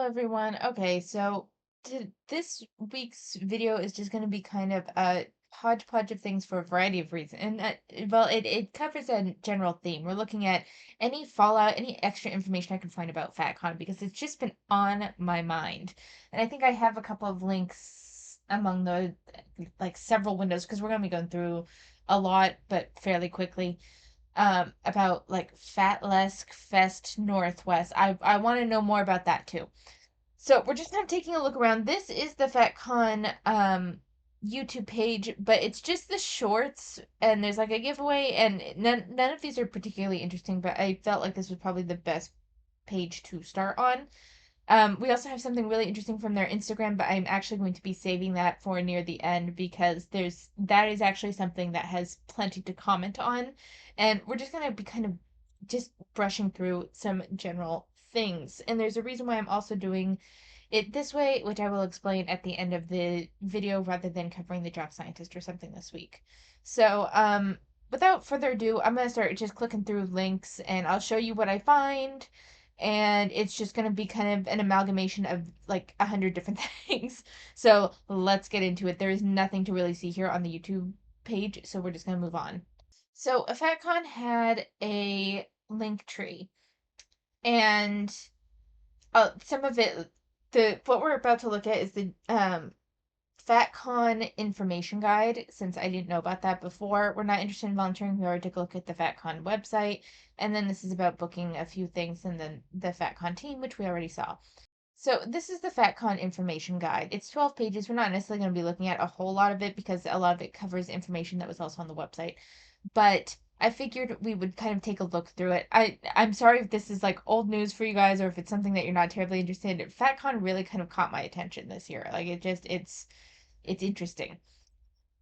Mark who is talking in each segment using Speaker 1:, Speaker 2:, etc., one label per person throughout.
Speaker 1: everyone. Okay, so this week's video is just going to be kind of a hodgepodge of things for a variety of reasons. And well, it covers a general theme. We're looking at any fallout, any extra information I can find about Fatcon because it's just been on my mind. And I think I have a couple of links among the like several windows because we're going to be going through a lot, but fairly quickly about like Fatlesk Fest Northwest. I want to know more about that too. So we're just kind of taking a look around. This is the FatCon YouTube page, but it's just the shorts, and there's like a giveaway, and none of these are particularly interesting, but I felt like this was probably the best page to start on. We also have something really interesting from their Instagram, but I'm actually going to be saving that for near the end because that is actually something that has plenty to comment on. And we're just gonna be kind of just brushing through some general things. And there's a reason why I'm also doing it this way, which I will explain at the end of the video rather than covering the job scientist or something this week. So, without further ado, I'm gonna start just clicking through links and I'll show you what I find, and it's just going to be kind of an amalgamation of like 100 different things. So let's get into it. There is nothing to really see here on the YouTube page, so we're just going to move on. So FatCon had a link tree, and some of it, the what we're about to look at is the FatCon information guide. Since I didn't know about that before, we're not interested in volunteering. We already took a look at the FatCon website. And then this is about booking a few things and then the FatCon team, which we already saw. So this is the FatCon information guide. It's 12 pages. We're not necessarily going to be looking at a whole lot of it because a lot of it covers information that was also on the website. But I figured we would kind of take a look through it. I'm sorry if this is like old news for you guys or if it's something that you're not terribly interested in. FatCon really kind of caught my attention this year. Like it's interesting.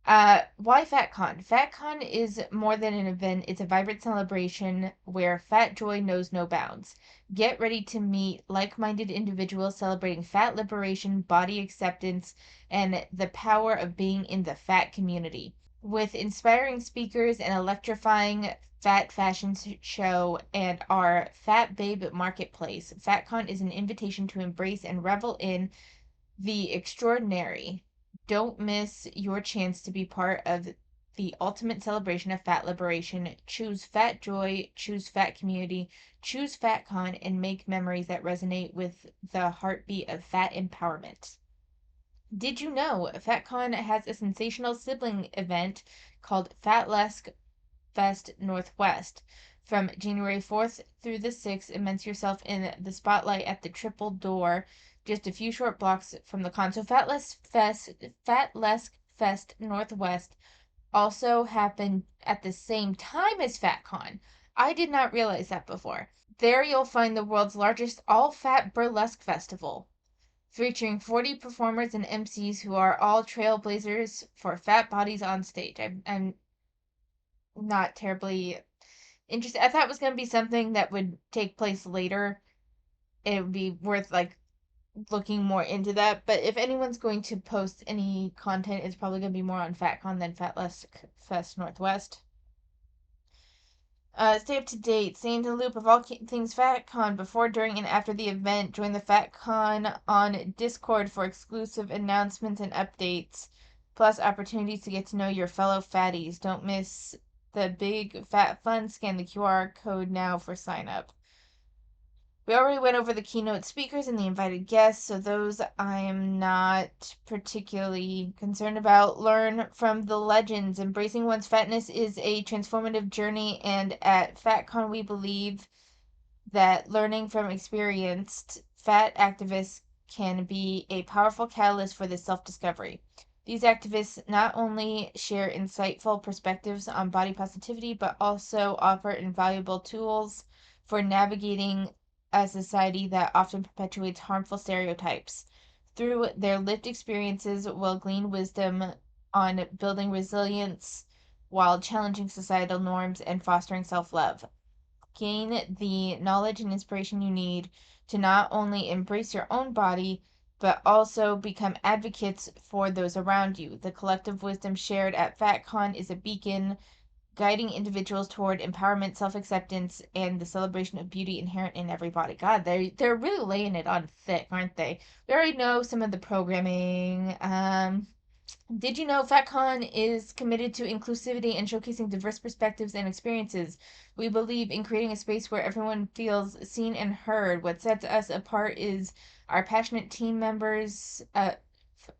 Speaker 1: Why FatCon? FatCon is more than an event, it's a vibrant celebration where fat joy knows no bounds. Get ready to meet like minded individuals celebrating fat liberation, body acceptance, and the power of being in the fat community. With inspiring speakers, an electrifying fat fashion show, and our Fat Babe marketplace, FatCon is an invitation to embrace and revel in the extraordinary. Don't miss your chance to be part of the ultimate celebration of fat liberation. Choose Fat Joy, choose Fat Community, choose FatCon, and make memories that resonate with the heartbeat of fat empowerment. Did you know FatCon has a sensational sibling event called Fatlesk Fest Northwest? From January 4th through the 6th, immerse yourself in the spotlight at the Triple Door, just a few short blocks from the con. So Fatlesk Fest Northwest also happened at the same time as FatCon. I did not realize that before. There you'll find the world's largest all-fat burlesque festival, featuring 40 performers and MCs who are all trailblazers for fat bodies on stage. I'm not terribly interesting. I thought it was going to be something that would take place later. It would be worth like looking more into that. But if anyone's going to post any content, it's probably going to be more on FatCon than Fatlesk Fest Northwest. Stay up to date. Stay in the loop of all things FatCon before, during, and after the event. Join the FatCon on Discord for exclusive announcements and updates, plus opportunities to get to know your fellow fatties. Don't miss the big fat fun. Scan the QR code now for sign up. We already went over the keynote speakers and the invited guests, so those I am not particularly concerned about. Learn from the legends. Embracing one's fatness is a transformative journey, and at FatCon we believe that learning from experienced fat activists can be a powerful catalyst for this self-discovery. These activists not only share insightful perspectives on body positivity, but also offer invaluable tools for navigating a society that often perpetuates harmful stereotypes. Through their lived experiences, we'll glean wisdom on building resilience while challenging societal norms and fostering self love. Gain the knowledge and inspiration you need to not only embrace your own body, but also become advocates for those around you. The collective wisdom shared at FatCon is a beacon guiding individuals toward empowerment, self-acceptance, and the celebration of beauty inherent in every body. God, they're really laying it on thick, aren't they? We already know some of the programming. Did you know Fatcon is committed to inclusivity and showcasing diverse perspectives and experiences? We believe in creating a space where everyone feels seen and heard. What sets us apart is our passionate team members,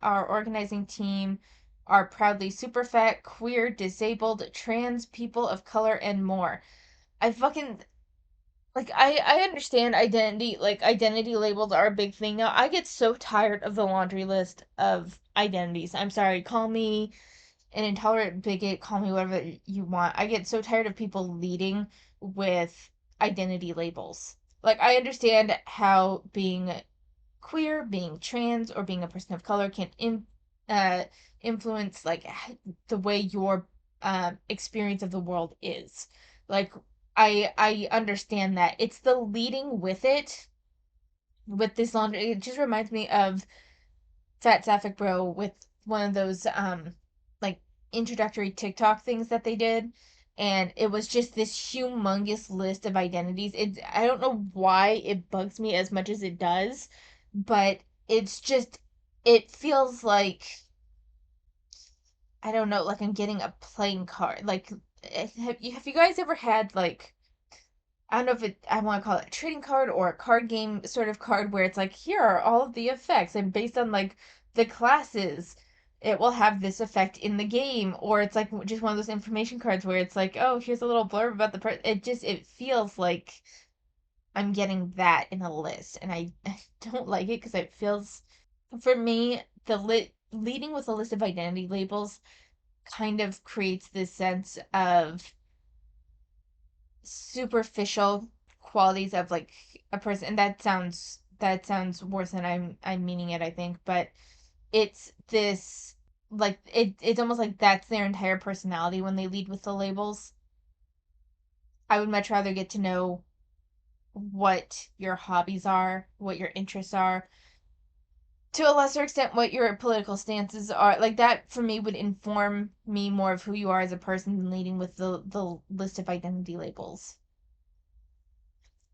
Speaker 1: our organizing team are proudly super fat, queer, disabled, trans, people of color, and more. I fucking I understand identity labels are a big thing now. I get so tired of the laundry list of identities. I'm sorry, call me an intolerant bigot, call me whatever you want. I get so tired of people leading with identity labels. Like I understand how being queer, being trans, or being a person of color can uh, influence the way your experience of the world is. Like I understand that it's the leading with it with this laundry. It just reminds me of Fat Sapphic Bro with one of those like introductory TikTok things that they did. And it was just this humongous list of identities. I don't know why it bugs me as much as it does, but it's just it feels like I don't know, like I'm getting a playing card. Like have you guys ever had like I don't know if I want to call it a trading card or a card game sort of card where it's like, here are all of the effects, and based on like the classes, it will have this effect in the game, or it's like just one of those information cards where it's like, oh, here's a little blurb about the person. It feels like I'm getting that in a list, and I don't like it because it feels for me leading with a list of identity labels kind of creates this sense of superficial qualities of like a person, and that sounds worse than I'm meaning it, I think, but it's this it's almost like that's their entire personality when they lead with the labels. I would much rather get to know what your hobbies are, what your interests are, to a lesser extent what your political stances are. Like that for me would inform me more of who you are as a person than leading with the list of identity labels.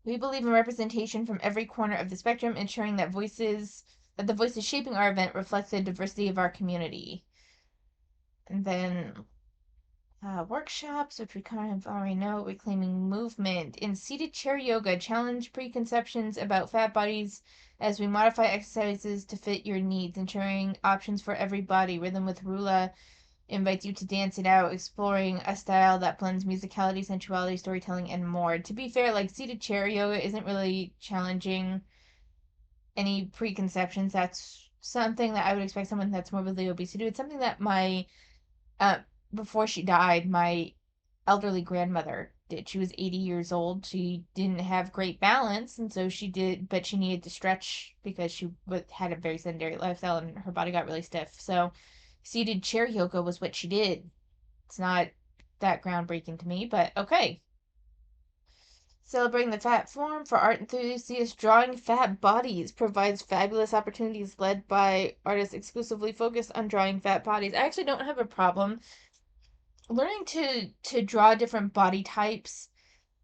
Speaker 1: We believe in representation from every corner of the spectrum, ensuring that the voices shaping our event reflect the diversity of our community. And then workshops, which we kind of already know, reclaiming movement. In seated chair yoga, challenge preconceptions about fat bodies as we modify exercises to fit your needs, ensuring options for every body. Rhythm with Rula invites you to dance it out, exploring a style that blends musicality, sensuality, storytelling, and more. To be fair, like seated chair yoga isn't really challenging any preconceptions. That's something that I would expect someone that's morbidly obese to do. It's something that my uh before she died, my elderly grandmother did. She was 80 years old. She didn't have great balance, and so she did, but she needed to stretch because she had a very sedentary lifestyle and her body got really stiff. So seated chair yoga was what she did. It's not that groundbreaking to me, but okay. Celebrating the fat form for art enthusiasts, drawing fat bodies provides fabulous opportunities led by artists exclusively focused on drawing fat bodies. I actually don't have a problem learning to draw different body types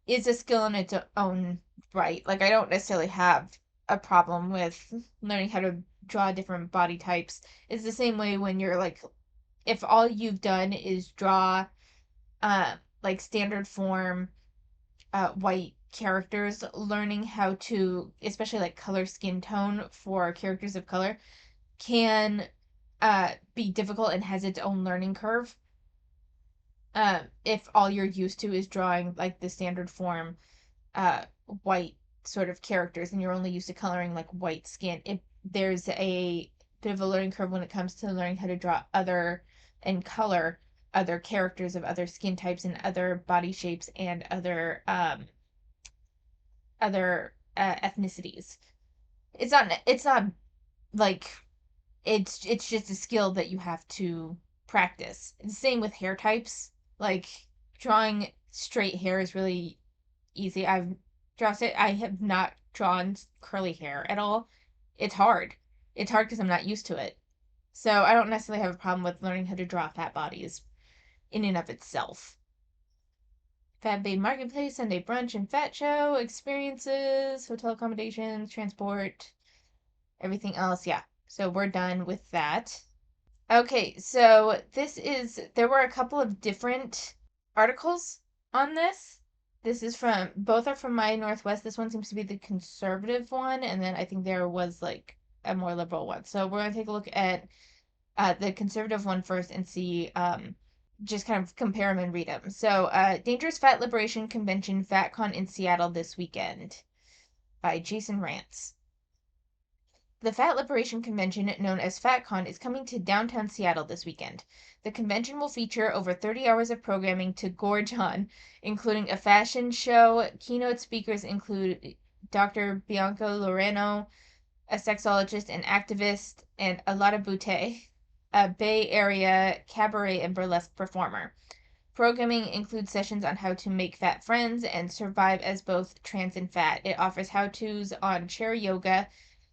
Speaker 1: is a skill in its own right. Like I don't necessarily have a problem with learning how to draw different body types. It's the same way when you're like if all you've done is draw like standard form white characters, learning how to especially like color skin tone for characters of color can be difficult and has its own learning curve. If all you're used to is drawing like the standard form uh white sort of characters and you're only used to coloring like white skin, if there's a bit of a learning curve when it comes to learning how to draw other and color other characters of other skin types and other body shapes and other ethnicities. It's not like it's just a skill that you have to practice. The same with hair types. Like drawing straight hair is really easy. I have not drawn curly hair at all. It's hard. It's hard because I'm not used to it. So I don't necessarily have a problem with learning how to draw fat bodies in and of itself. Fat Babe Marketplace, Sunday brunch and fat show, experiences, hotel accommodations, transport, everything else. Yeah. So we're done with that. Okay, so there were a couple of different articles on this. This is both are from My Northwest. This one seems to be the conservative one, and then I think there was like a more liberal one. So we're gonna take a look at the conservative one first and see, just kind of compare them and read them. So, Dangerous Fat Liberation Convention Fatcon in Seattle this weekend by Jason Rantz. The Fat Liberation Convention, known as Fatcon, is coming to downtown Seattle this weekend. The convention will feature over 30 hours of programming to gorge on, including a fashion show. Keynote speakers include Dr. Bianca Loreno, a sexologist and activist, and Alada Butte, a Bay Area cabaret and burlesque performer. Programming includes sessions on how to make fat friends and survive as both trans and fat. It offers how-tos on chair yoga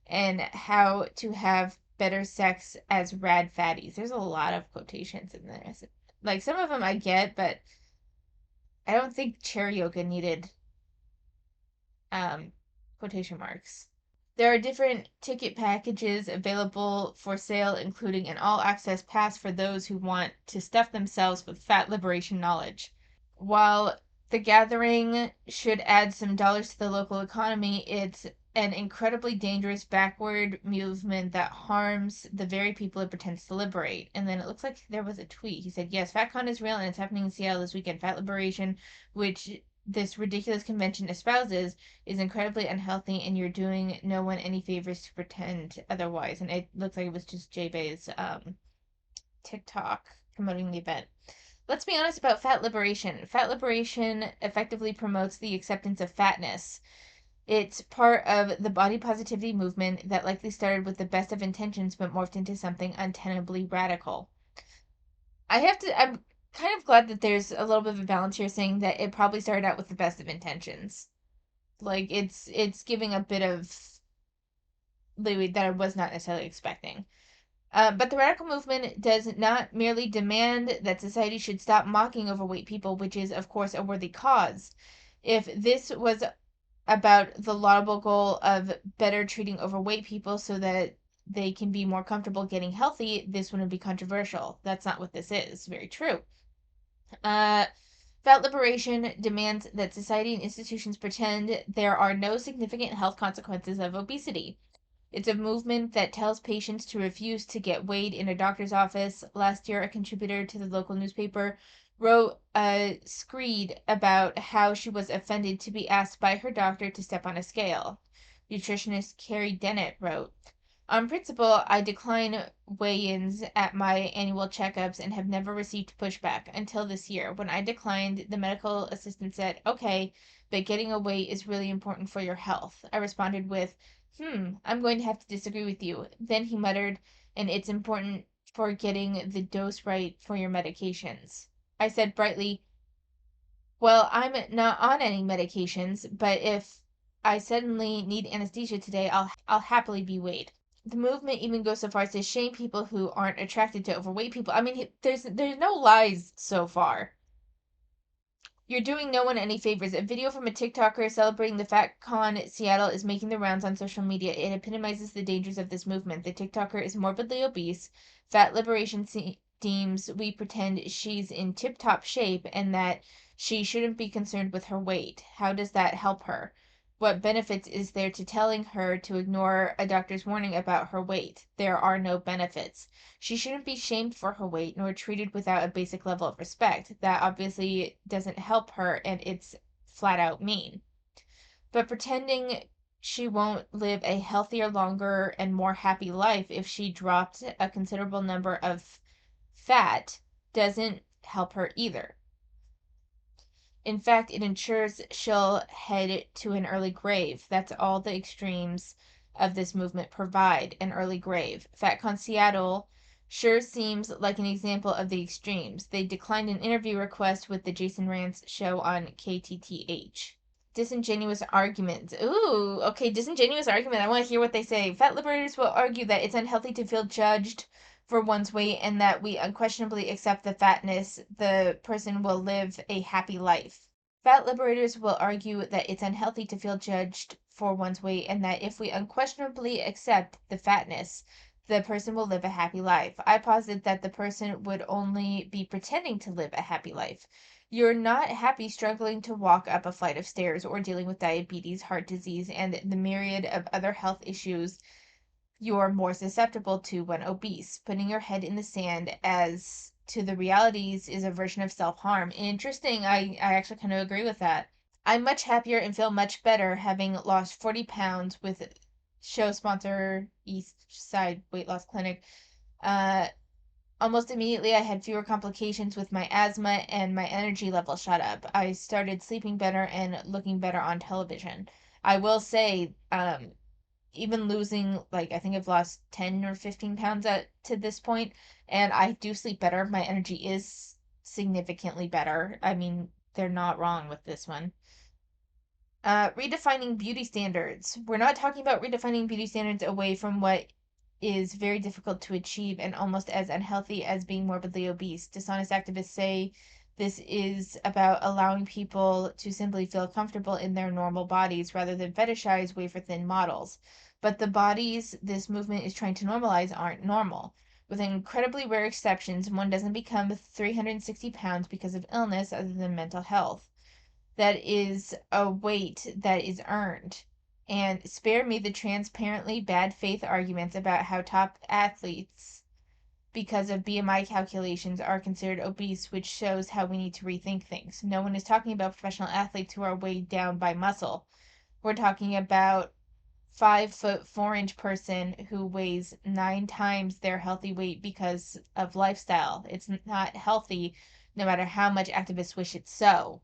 Speaker 1: and how to have better sex as rad fatties. There's a lot of quotations in there. Like some of them I get, but I don't think chair yoga needed quotation marks. There are different ticket packages available for sale, including an all access pass for those who want to stuff themselves with fat liberation knowledge. While the gathering should add some dollars to the local economy, it's an incredibly dangerous backward movement that harms the very people it pretends to liberate. And then it looks like there was a tweet. He said, yes, FatCon is real and it's happening in Seattle this weekend. Fat liberation, which this ridiculous convention espouses, is incredibly unhealthy, and you're doing no one any favors to pretend otherwise. And it looks like it was just J-Bay's TikTok promoting the event. Let's be honest about fat liberation. Fat liberation effectively promotes the acceptance of fatness. It's part of the body positivity movement that likely started with the best of intentions but morphed into something untenably radical. I'm kind of glad that there's a little bit of a balance here, saying that it probably started out with the best of intentions. Like it's giving a bit of leeway that I was not necessarily expecting. But the radical movement does not merely demand that society should stop mocking overweight people, which is, of course, a worthy cause. If this was about the laudable goal of better treating overweight people so that they can be more comfortable getting healthy, this wouldn't be controversial. That's not what this is. Very true. Uh, Fat liberation demands that society and institutions pretend there are no significant health consequences of obesity. It's a movement that tells patients to refuse to get weighed in a doctor's office. Last year, a contributor to the local newspaper wrote a screed about how she was offended to be asked by her doctor to step on a scale. Nutritionist Carrie Dennett wrote, on principle, I decline weigh-ins at my annual checkups and have never received pushback until this year. When I declined, the medical assistant said, okay, but getting a weight is really important for your health. I responded with, I'm going to have to disagree with you. Then he muttered, and it's important for getting the dose right for your medications. I said brightly, well, I'm not on any medications, but if I suddenly need anesthesia today, I'll happily be weighed. The movement even goes so far as to shame people who aren't attracted to overweight people. I mean, there's no lies so far. You're doing no one any favors. A video from a TikToker celebrating the FatCon Seattle is making the rounds on social media. It epitomizes the dangers of this movement. The TikToker is morbidly obese. Fat liberation deems we pretend she's in tip-top shape and that she shouldn't be concerned with her weight. How does that help her? What benefits is there to telling her to ignore a doctor's warning about her weight? There are no benefits. She shouldn't be shamed for her weight nor treated without a basic level of respect. That obviously doesn't help her, and it's flat out mean. But pretending she won't live a healthier, longer, and more happy life if she dropped a considerable number of fat doesn't help her either. In fact, it ensures she'll head to an early grave. That's all the extremes of this movement provide, an early grave. FatCon Seattle sure seems like an example of the extremes. They declined an interview request with the Jason Rantz show on KTTH. Disingenuous arguments. Ooh, okay, disingenuous argument. I want to hear what they say. Fat liberators will argue that it's unhealthy to feel judged for one's weight and that we unquestionably accept the fatness, the person will live a happy life. Fat liberators will argue that it's unhealthy to feel judged for one's weight and that if we unquestionably accept the fatness, the person will live a happy life. I posit that the person would only be pretending to live a happy life. You're not happy struggling to walk up a flight of stairs or dealing with diabetes, heart disease, and the myriad of other health issues you're more susceptible to when obese. Putting your head in the sand as to the realities is a version of self harm. Interesting. I actually kind of agree with that. I'm much happier and feel much better having lost 40 pounds with show sponsor East Side Weight Loss Clinic. Uh, Almost immediately, I had fewer complications with my asthma and my energy level shot up. I started sleeping better and looking better on television. I will say, even losing, like, I think I've lost 10 or 15 pounds to this point, and I do sleep better. My energy is significantly better. I mean, they're not wrong with this one. Redefining beauty standards. We're not talking about redefining beauty standards away from what is very difficult to achieve and almost as unhealthy as being morbidly obese. Dishonest activists say this is about allowing people to simply feel comfortable in their normal bodies rather than fetishize wafer thin models. But the bodies this movement is trying to normalize aren't normal. With incredibly rare exceptions, one doesn't become 360 pounds because of illness other than mental health. That is a weight that is earned. And spare me the transparently bad faith arguments about how top athletes, because of BMI calculations, are considered obese, which shows how we need to rethink things. No one is talking about professional athletes who are weighed down by muscle. We're talking about 5 foot 4 inch person who weighs 9 times their healthy weight because of lifestyle. It's not healthy, no matter how much activists wish it so.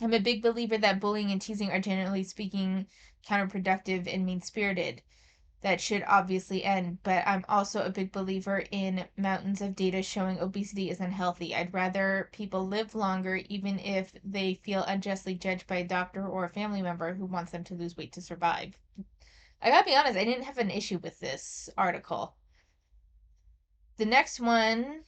Speaker 1: I'm a big believer that bullying and teasing are generally speaking counterproductive and mean spirited. That should obviously end, but I'm also a big believer in mountains of data showing obesity is unhealthy. I'd rather people live longer even if they feel unjustly judged by a doctor or a family member who wants them to lose weight to survive. I gotta be honest, I didn't have an issue with this article. The next one,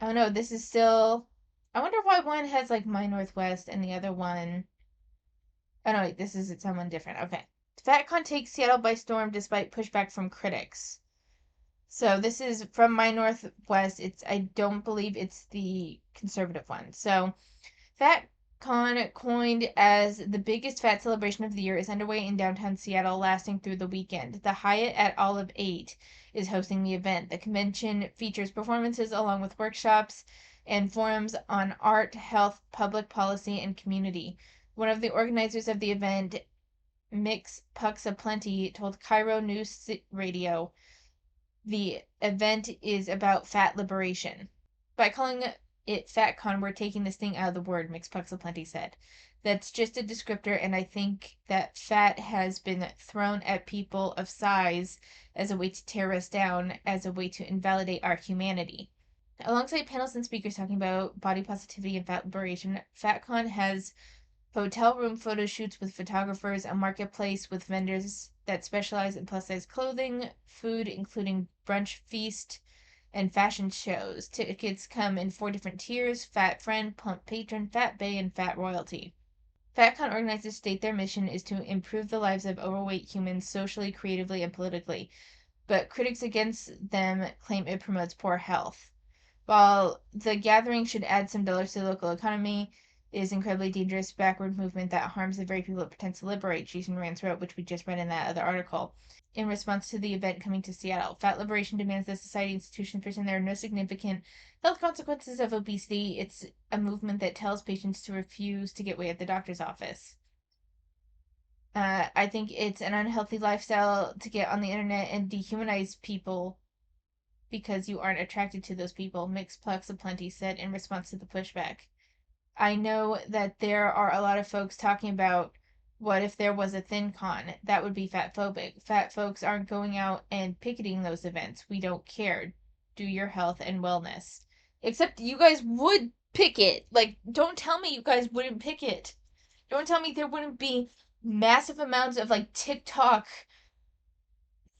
Speaker 1: oh no, this is still. I wonder why one has like My Northwest and the other one. Oh no, wait, this is someone different. Okay. Fatcon takes Seattle by storm despite pushback from critics. So this is from My Northwest. I don't believe it's the conservative one. So FatCon, coined as the biggest fat celebration of the year, is underway in downtown Seattle, lasting through the weekend. The Hyatt at Olive 8 is hosting the event. The convention features performances along with workshops and forums on art, health, public policy, and community. One of the organizers of the event, Mix Pucks Aplenty, told Cairo News Radio the event is about fat liberation. By calling it FatCon, we're taking this thing out of the word, Mix Pucks Aplenty said. That's just a descriptor, and I think that fat has been thrown at people of size as a way to tear us down, as a way to invalidate our humanity. Alongside panels and speakers talking about body positivity and fat liberation, FatCon has hotel room photo shoots with photographers, a marketplace with vendors that specialize in plus size clothing, food, including brunch feast, and fashion shows. Tickets come in 4 different tiers: Fat Friend, Plump Patron, Fat Bay, and Fat Royalty. FatCon organizers state their mission is to improve the lives of overweight humans socially, creatively, and politically, but critics against them claim it promotes poor health. While the gathering should add some dollars to the local economy, it is incredibly dangerous backward movement that harms the very people it pretends to liberate, Jason Rance wrote, which we just read in that other article. In response to the event coming to Seattle, Fat Liberation demands that society institutions pretend there are no significant health consequences of obesity. It's a movement that tells patients to refuse to get weighed at the doctor's office. I think it's an unhealthy lifestyle to get on the internet and dehumanize people because you aren't attracted to those people, Mixed Plex Aplenty said in response to the pushback. I know that there are a lot of folks talking about what if there was a thin con? That would be fat phobic. Fat folks aren't going out and picketing those events. We don't care. Do your health and wellness. Except you guys would pick it. Like, don't tell me you guys wouldn't pick it. Don't tell me there wouldn't be massive amounts of like TikTok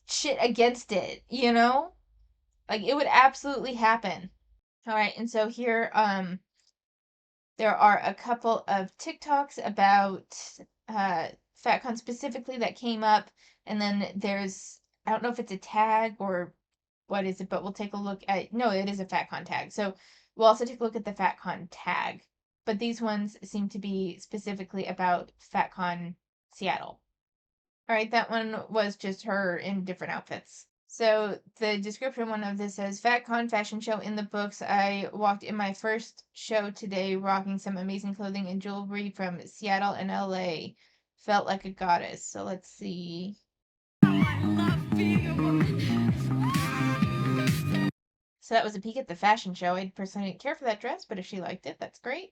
Speaker 1: shit against it, you know? Like it would absolutely happen. All right, and so here There are a couple of TikToks about FatCon specifically that came up, and then there's, I don't know if it's a tag or what is it, but we'll take a look at, no, it is a FatCon tag. So we'll also take a look at the FatCon tag. But these ones seem to be specifically about FatCon Seattle. All right, that one was just her in different outfits. So the description one of this says, FatCon fashion show in the books. I walked in my first show today rocking some amazing clothing and jewelry from Seattle and LA. Felt like a goddess. So let's see. So that was a peek at the fashion show. I personally didn't care for that dress, but if she liked it, that's great.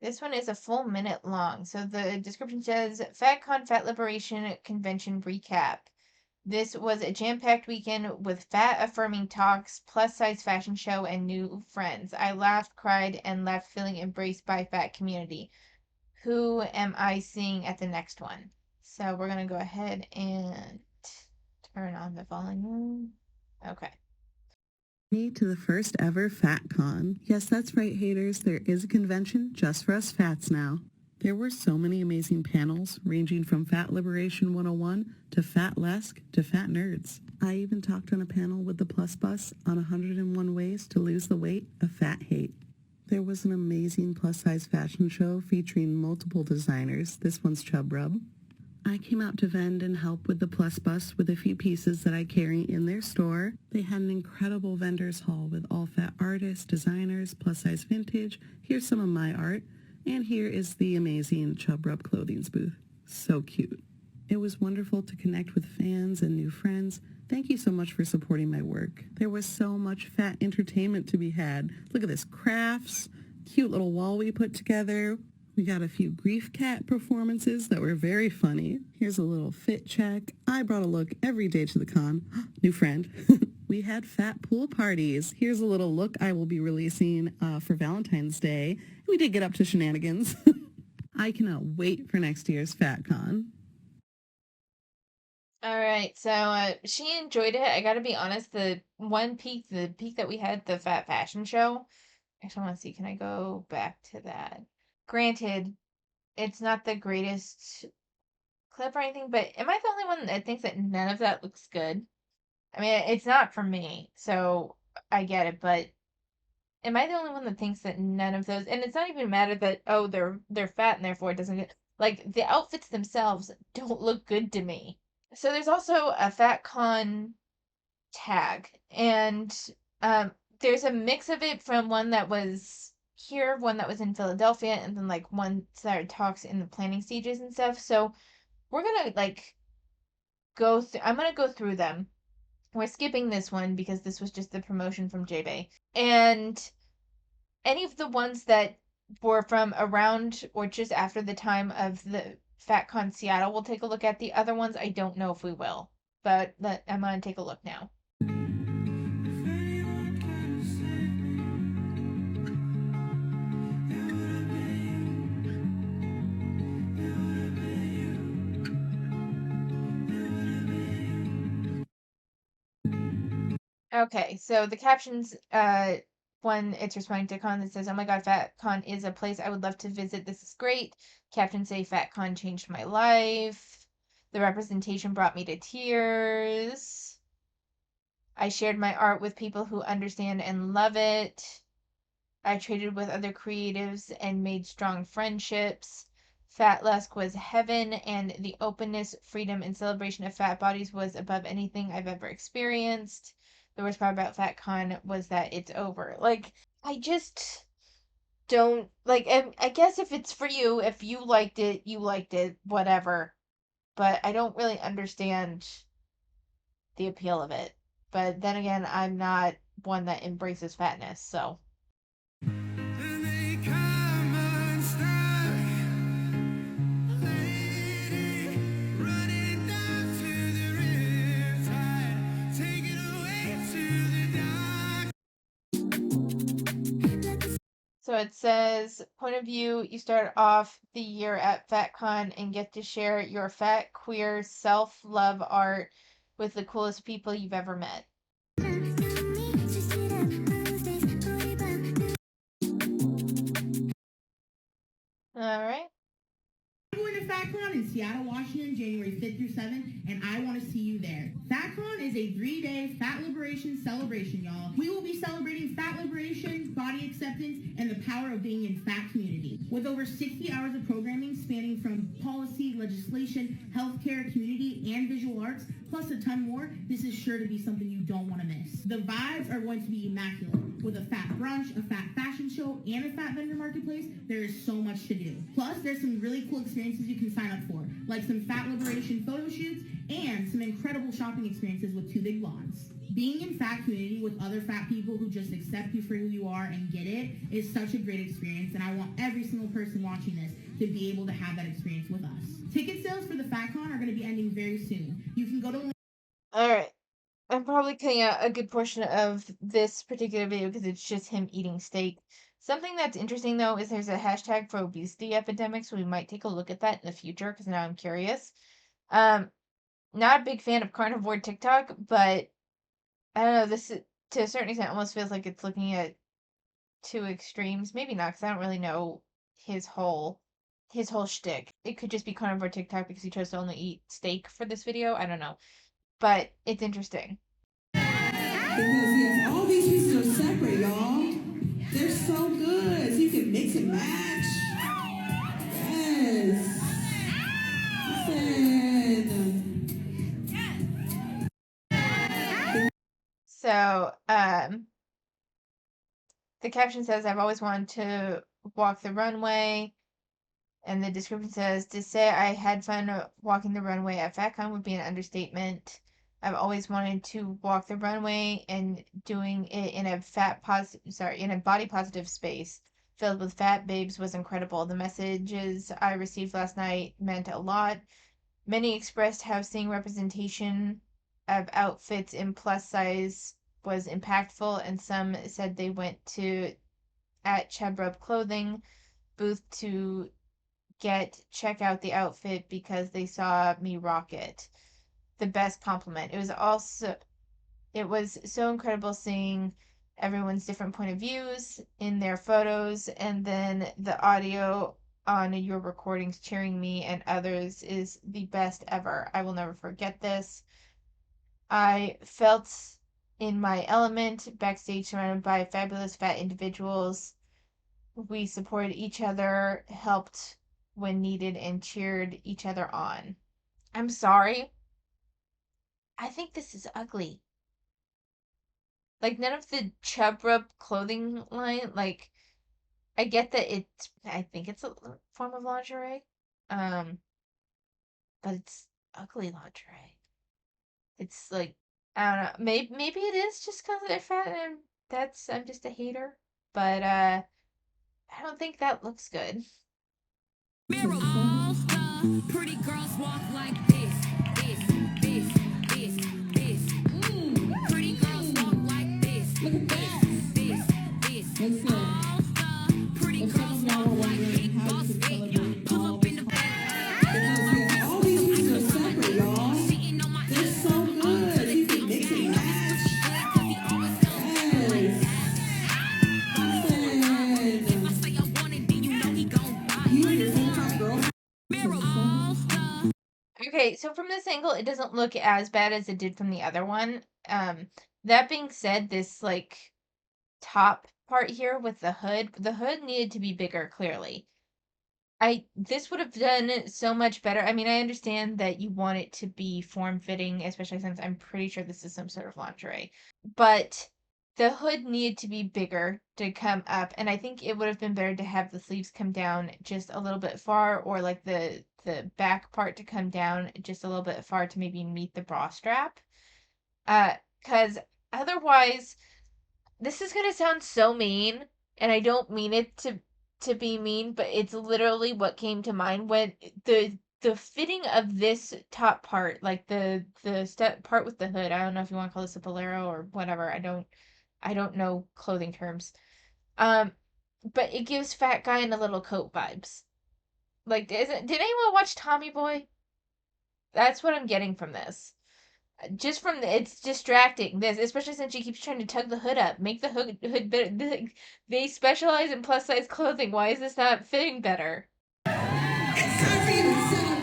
Speaker 1: This one is a full minute long. So the description says, FatCon Fat Liberation Convention Recap. This was a jam-packed weekend with fat-affirming talks, plus-size fashion show, and new friends. I laughed, cried, and left feeling embraced by fat community. Who am I seeing at the next one? So we're going to go ahead and turn on the volume. Okay.
Speaker 2: Me to the first ever Fatcon. Yes, that's right, haters. There is a convention just for us fats now. There were so many amazing panels, ranging from Fat Liberation 101 to Fat Lesk to Fat Nerds. I even talked on a panel with the Plus Bus on 101 ways to lose the weight of fat hate. There was an amazing plus-size fashion show featuring multiple designers. This one's Chub Rub. I came out to vend and help with the Plus Bus with a few pieces that I carry in their store. They had an incredible vendors hall with all fat artists, designers, plus-size vintage. Here's some of my art. And here is the amazing Chub Rub Clothing's booth. So cute. It was wonderful to connect with fans and new friends. Thank you so much for supporting my work. There was so much fat entertainment to be had. Look at this, crafts, cute little wall we put together. We got a few Grief Cat performances that were very funny. Here's a little fit check. I brought a look every day to the con. New friend. We had fat pool parties. Here's a little look I will be releasing for Valentine's Day. We did get up to shenanigans. I cannot wait for next year's FatCon.
Speaker 1: All right, so she enjoyed it. I gotta be honest, the peak that we had, the Fat Fashion Show. Actually, I want to see, can I go back to that? Granted, it's not the greatest clip or anything, but am I the only one that thinks that none of that looks good? I mean, it's not for me, so I get it, but am I the only one that thinks that none of those, and it's not even a matter that, oh, they're fat and therefore it doesn't get, like, the outfits themselves don't look good to me. So there's also a FatCon tag, and there's a mix of it from one that was here, one that was in Philadelphia, and then like one that talks in the planning stages and stuff. So we're gonna like go through. I'm gonna go through them. We're skipping this one because this was just the promotion from JBay. And any of the ones that were from around or just after the time of the FatCon Seattle, we'll take a look at. The other ones, I don't know if we will, but I'm gonna take a look now. Okay, so the captions, one, it's responding to a comment that says, "Oh my God, FatCon is a place I would love to visit. This is great." Captions say, "FatCon changed my life. The representation brought me to tears. I shared my art with people who understand and love it. I traded with other creatives and made strong friendships. Fat Lusk was heaven, and the openness, freedom, and celebration of fat bodies was above anything I've ever experienced. The worst part about FatCon was that it's over." Like, I just don't like. I guess if it's for you, if you liked it, whatever. But I don't really understand the appeal of it. But then again, I'm not one that embraces fatness, so. So it says, point of view, you start off the year at FatCon and get to share your fat, queer, self-love art with the coolest people you've ever met. All right.
Speaker 3: I'm going to Fatcon in Seattle, Washington, January 5th through 7th, and I want to see you there. Fatcon is a 3-day fat liberation celebration, y'all. We will be celebrating fat liberation, body acceptance, and the power of being in fat community. With over 60 hours of programming spanning from policy, legislation, healthcare, community, and visual arts, plus a ton more, this is sure to be something you don't want to miss. The vibes are going to be immaculate. With a fat brunch, a fat fashion show, and a fat vendor marketplace, there is so much to do. Plus, there's some really cool experiences you can sign up for, like some fat liberation photo shoots and some incredible shopping experiences with 2 big blondes. Being in fat community with other fat people who just accept you for who you are and get it is such a great experience, and I want every single person watching this to be able to have that experience with us. Ticket sales for the Fatcon are going to be ending very soon. You can go to...
Speaker 1: All right. I'm probably cutting out a good portion of this particular video because it's just him eating steak. Something that's interesting though is there's a hashtag for obesity epidemic, so we might take a look at that in the future because now I'm curious. Not a big fan of carnivore TikTok, but I don't know, this to a certain extent almost feels like it's looking at two extremes. Maybe not, because I don't really know his whole shtick. It could just be carnivore TikTok because he chose to only eat steak for this video. I don't know, but it's interesting.
Speaker 2: Because yes, all these pieces are separate, y'all. They're so good. So you can mix and match. Yes. Listen.
Speaker 1: So, the caption says, I've always wanted to walk the runway. And the description says, to say I had fun walking the runway at Fatcon would be an understatement. I've always wanted to walk the runway, and doing it in a body positive space filled with fat babes was incredible. The messages I received last night meant a lot. Many expressed how seeing representation of outfits in plus size was impactful, and some said they went to at Chebrub Clothing booth to check out the outfit because they saw me rock it. The best compliment. It was so incredible seeing everyone's different point of views in their photos, and then the audio on your recordings cheering me and others is the best ever. I will never forget this. I felt in my element backstage surrounded by fabulous fat individuals. We supported each other, helped when needed, and cheered each other on. I'm sorry. I think this is ugly. Like, none of the Chub Rub clothing line, like, I get that I think it's a form of lingerie. Um, but it's ugly lingerie. It's like, I don't know. Maybe it is just because they're fat and I'm just a hater. But, I don't think that looks good.
Speaker 4: Mirror all star, pretty girls walk like this, this, this, this, this. Pretty girls walk like this, this, this, this. All star, pretty girls walk like big boss big. Pull up in the back.
Speaker 2: Because yes, all these pieces are separate, y'all.
Speaker 4: Sitting on my
Speaker 2: They're so good. You can mix and match. Yes.
Speaker 4: If I say I want it, then you know he gon' buy
Speaker 2: You
Speaker 4: it.
Speaker 2: and your full-time girl.
Speaker 4: Mirror all star.
Speaker 1: Okay, so from this angle, it doesn't look as bad as it did from the other one. That being said, this like top part here with the hood needed to be bigger, clearly. This would have done so much better. I mean, I understand that you want it to be form-fitting, especially since I'm pretty sure this is some sort of lingerie. But the hood needed to be bigger to come up, and I think it would have been better to have the sleeves come down just a little bit far, or like the back part to come down just a little bit far to maybe meet the bra strap. Because otherwise, this is gonna sound so mean, and I don't mean it to be mean, but it's literally what came to mind when the fitting of this top part, like the step part with the hood. I don't know if you want to call this a bolero or whatever. I don't know clothing terms. Um, but it gives fat guy in a little coat vibes. Like, did anyone watch Tommy Boy? That's what I'm getting from this. Just from it's distracting. This, especially since she keeps trying to tug the hood up, make the hood better. They specialize in plus size clothing. Why is this not fitting better?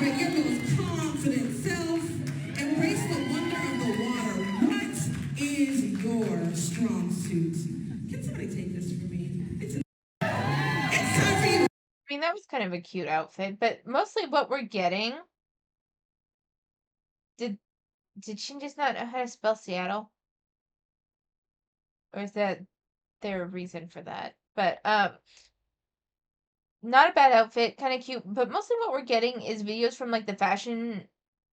Speaker 4: Celebrate your most confident self. Embrace the wonder of the water. What is your strong suit? Can somebody take this for me? It's time for you.
Speaker 1: I mean, that was kind of a cute outfit, but mostly what we're getting. Did she just not know how to spell Seattle? Or is that their reason for that? But not a bad outfit, kind of cute, but mostly what we're getting is videos from like the fashion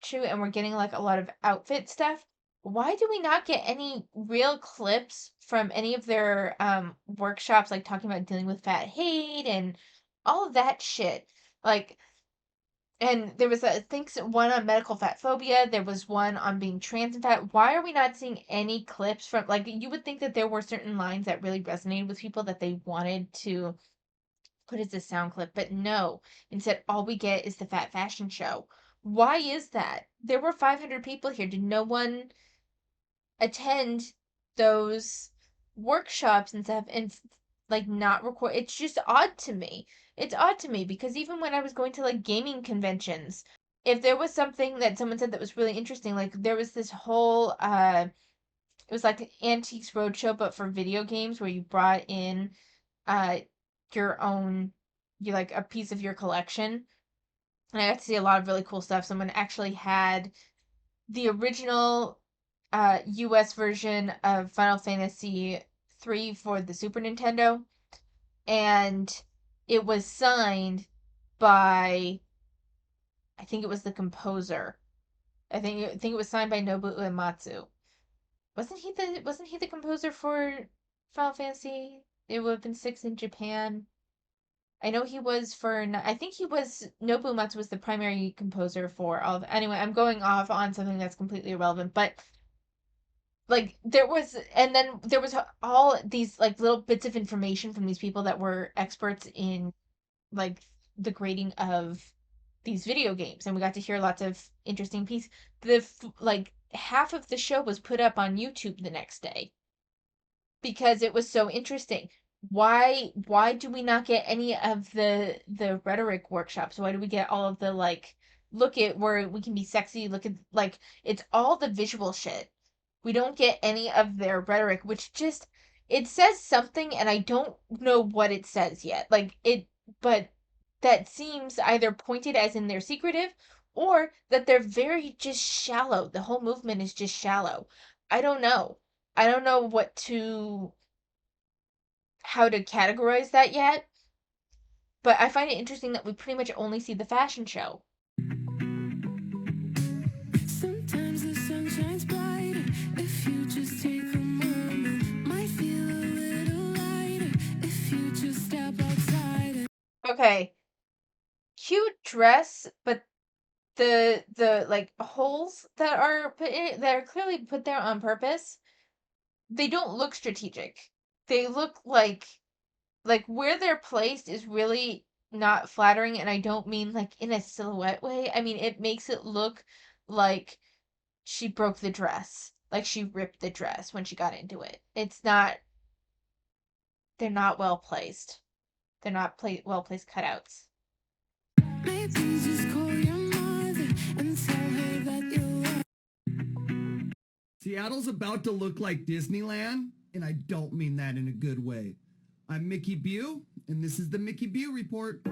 Speaker 1: shoot, and we're getting like a lot of outfit stuff. Why do we not get any real clips from any of their workshops, like talking about dealing with fat hate and all of that shit? Like, and there was I think one on medical fat phobia. There was one on being trans and fat. Why are we not seeing any clips from, like, you would think that there were certain lines that really resonated with people that they wanted to put as a sound clip, but no. Instead, all we get is the fat fashion show. Why is that? There were 500 people here. Did no one attend those workshops and stuff and like not record? It's just odd to me. It's odd to me because even when I was going to like gaming conventions, if there was something that someone said that was really interesting, like there was this whole it was like an Antiques Roadshow but for video games where you brought in uh your own, you like a piece of your collection. And I got to see a lot of really cool stuff. Someone actually had the original US version of Final Fantasy 3 for the Super Nintendo, and it was signed by, I think it was the composer. I think it was signed by Nobuo Uematsu. Wasn't he the composer for Final Fantasy? It would have been 6 in Japan. I know he was for. I think he was. Nobuo Uematsu was the primary composer for all of. Anyway, I'm going off on something that's completely irrelevant, but like there was, and then there was all these like little bits of information from these people that were experts in like the grading of these video games, and we got to hear lots of interesting pieces. Like half of the show was put up on YouTube the next day because it was so interesting. Why do we not get any of the rhetoric workshops? Why do we get all of the like, look at where we can be sexy, look at, like, it's all the visual shit. We don't get any of their rhetoric, which just, it says something and I don't know what it says yet. Like it, but that seems either pointed as in they're secretive or that they're very just shallow. The whole movement is just shallow. I don't know. I don't know how to categorize that yet, but I find it interesting that we pretty much only see the fashion show.
Speaker 4: Sometimes the sun shines brighter if you just take a moment. Might feel a little lighter if you just step outside.
Speaker 1: Okay, cute dress, but the like holes that are put in it, that are clearly put there on purpose, they don't look strategic. They look like where they're placed is really not flattering, and I don't mean like in a silhouette way. I mean it makes it look like she broke the dress, like she ripped the dress when she got into it. It's not, they're not well placed. They're not well placed cutouts.
Speaker 4: Maybe just call your mother and tell her that you
Speaker 2: Seattle's about to look like Disneyland, and I don't mean that in a good way. I'm Mickey Bew, and this is the Mickey Bew Report.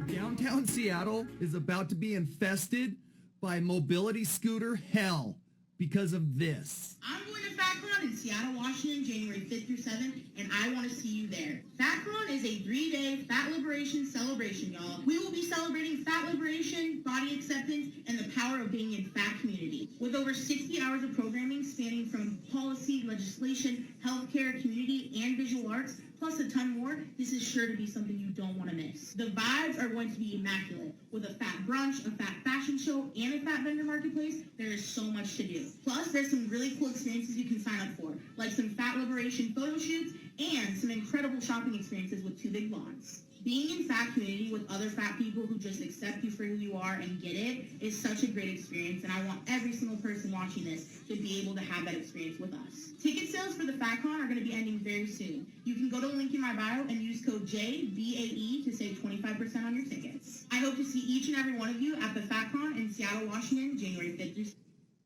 Speaker 2: Downtown Seattle is about to be infested by mobility scooter hell because of this.
Speaker 3: I'm going to Fatcon in Seattle, Washington, January 5th through 7th, and I want to see you there. Fatcon is a 3-day fat liberation celebration, y'all. We will be celebrating fat liberation, body acceptance, and the power of being in fat community. With over 60 hours of programming spanning from policy, legislation, healthcare, community, and visual arts, plus a ton more, this is sure to be something you don't want to miss. The vibes are going to be immaculate. With a fat brunch, a fat fashion show, and a fat vendor marketplace, there is so much to do. Plus, there's some really cool experiences you can sign up for, like some fat liberation photo shoots and some incredible shopping experiences with 2 big lawns. Being in fat community with other fat people who just accept you for who you are and get it is such a great experience, and I want every single person watching this to be able to have that experience with us. Ticket sales for the Fatcon are going to be ending very soon. You can go to the link in my bio and use code JBAE to save 25% on your tickets. I hope to see each and every one of you at the Fatcon in Seattle, Washington, January 5th through.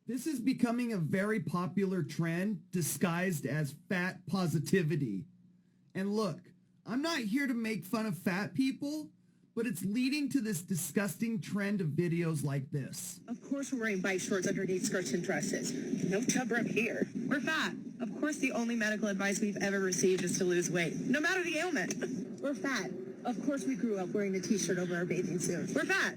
Speaker 5: This is becoming a very popular trend disguised as fat positivity. And look, I'm not here to make fun of fat people, but it's leading to this disgusting trend of videos like this.
Speaker 6: Of course we're wearing bike shorts underneath skirts and dresses. No chub up here. We're fat. Of course the only medical advice we've ever received is to lose weight, no matter the ailment. We're fat. Of course we grew up wearing a t-shirt over our bathing suits. We're fat.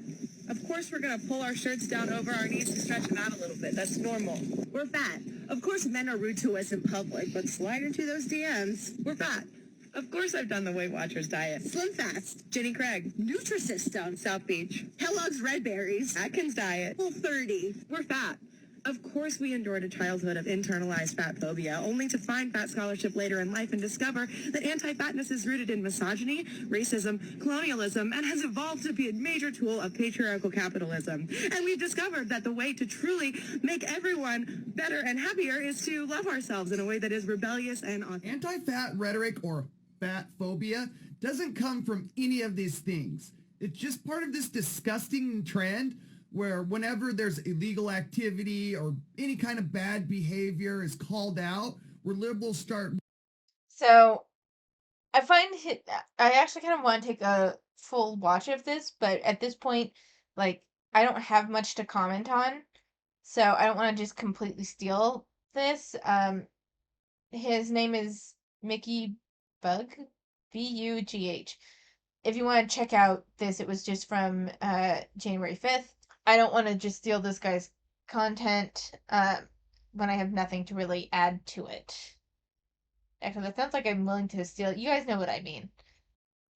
Speaker 6: Of course we're going to pull our shirts down over our knees to stretch them out a little bit. That's normal. We're fat. Of course men are rude to us in public, but slide into those DMs. We're fat. Of course I've done the Weight Watchers diet. Slim Fast, Jenny Craig, Nutrisystem, South Beach, Kellogg's Red Berries, Atkins Diet, Full 30. We're fat. Of course we endured a childhood of internalized fat phobia, only to find fat scholarship later in life and discover that anti-fatness is rooted in misogyny, racism, colonialism, and has evolved to be a major tool of patriarchal capitalism. And we've discovered that the way to truly make everyone better and happier is to love ourselves in a way that is rebellious and authentic.
Speaker 5: Anti-fat rhetoric or fat phobia doesn't come from any of these things. It's just part of this disgusting trend where whenever there's illegal activity or any kind of bad behavior is called out, where liberals start.
Speaker 1: So I I actually kind of want to take a full watch of this, but at this point, like, I don't have much to comment on, so I don't want to just completely steal this. His name is Mickey Bug, Bugh. If you want to check out this, it was just from January 5th. I don't want to just steal this guy's content when I have nothing to really add to it. Actually, that sounds like I'm willing to steal it. You guys know what I mean.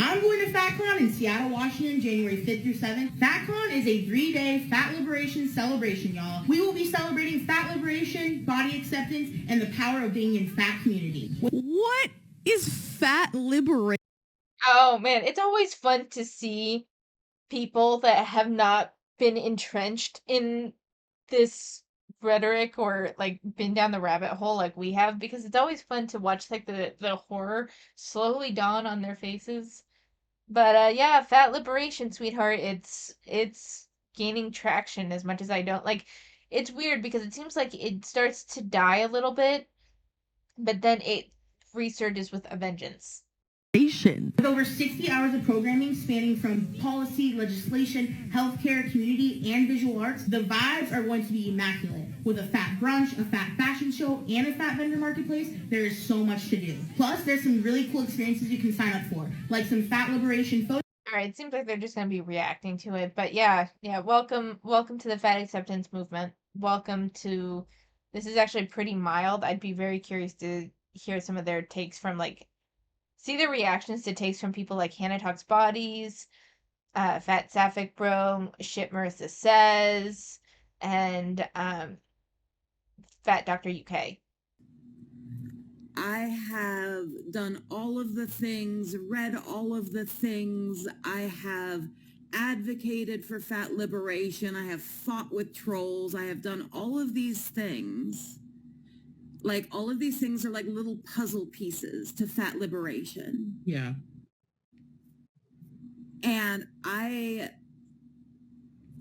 Speaker 3: I'm going to Fatcon in Seattle, Washington, January 5th through 7th. Fatcon is a 3-day fat liberation celebration, y'all. We will be celebrating fat liberation, body acceptance, and the power of being in fat community.
Speaker 2: What is fat liberation?
Speaker 1: Oh man, it's always fun to see people that have not been entrenched in this rhetoric or like been down the rabbit hole like we have, because it's always fun to watch like the horror slowly dawn on their faces. But yeah, fat liberation, sweetheart, it's gaining traction as much as I don't like. It's weird because it seems like it starts to die a little bit, but then it resurges with a vengeance.
Speaker 3: With over 60 hours of programming spanning from policy, legislation, healthcare, community, and visual arts, the vibes are going to be immaculate. With a fat brunch, a fat fashion show, and a fat vendor marketplace, there is so much to do. Plus, there's some really cool experiences you can sign up for, like some fat liberation photos.
Speaker 1: All right, it seems like they're just gonna be reacting to it, but yeah, welcome to the fat acceptance movement. Welcome to. This is actually pretty mild. I'd be very curious to hear some of their takes from like see the reactions to takes from people like Hannah Talks Bodies, Fat Sapphic Bro, Shit Marissa Says, and Fat Dr. UK.
Speaker 7: I have done all of the things, read all of the things. I have advocated for fat liberation. I have fought with trolls. I have done all of these things. Like, all of these things are like little puzzle pieces to fat liberation.
Speaker 2: Yeah.
Speaker 7: And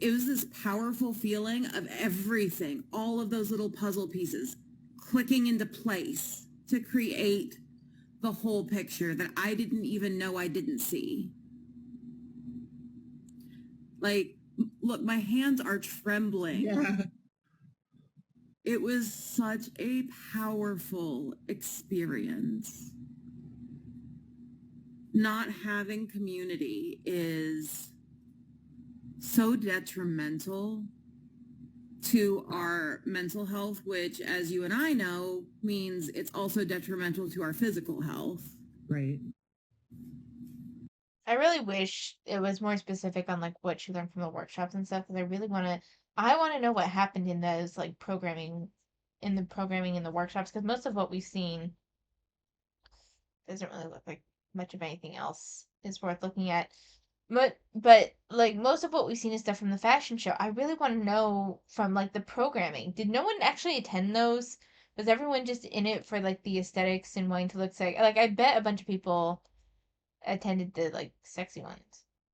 Speaker 7: it was this powerful feeling of everything, all of those little puzzle pieces clicking into place to create the whole picture that I didn't even know I didn't see. Like, look, my hands are trembling.
Speaker 2: Yeah.
Speaker 7: It was such a powerful experience. Not having community is so detrimental to our mental health, which, as you and I know, means it's also detrimental to our physical health.
Speaker 2: Right.
Speaker 1: I really wish it was more specific on like what you learned from the workshops and stuff, because I want to know what happened in those like programming in the workshops, because most of what we've seen doesn't really look like much of anything else is worth looking at. But like most of what we've seen is stuff from the fashion show. I really want to know from like the programming. Did no one actually attend those? Was everyone just in it for like the aesthetics and wanting to look like I bet a bunch of people attended the like sexy ones.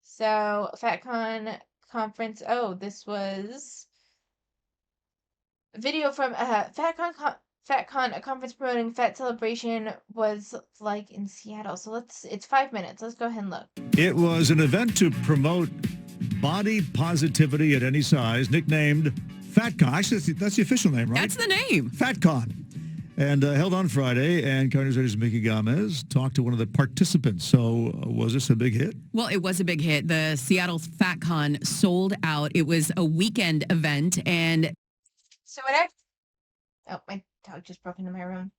Speaker 1: So FatCon conference. Oh, this was video from FatCon, a conference promoting fat celebration was like in Seattle. So it's 5 minutes. Let's go ahead and look.
Speaker 8: It was an event to promote body positivity at any size, nicknamed Fatcon. Actually, that's the official name, right?
Speaker 9: That's the name.
Speaker 8: Fatcon. And held on Friday, and County News's Mickey Gomez talked to one of the participants. So was this a big hit?
Speaker 9: Well, it was a big hit. The Seattle FatCon sold out. It was a weekend event, and
Speaker 1: So it oh, my dog just broke into my room.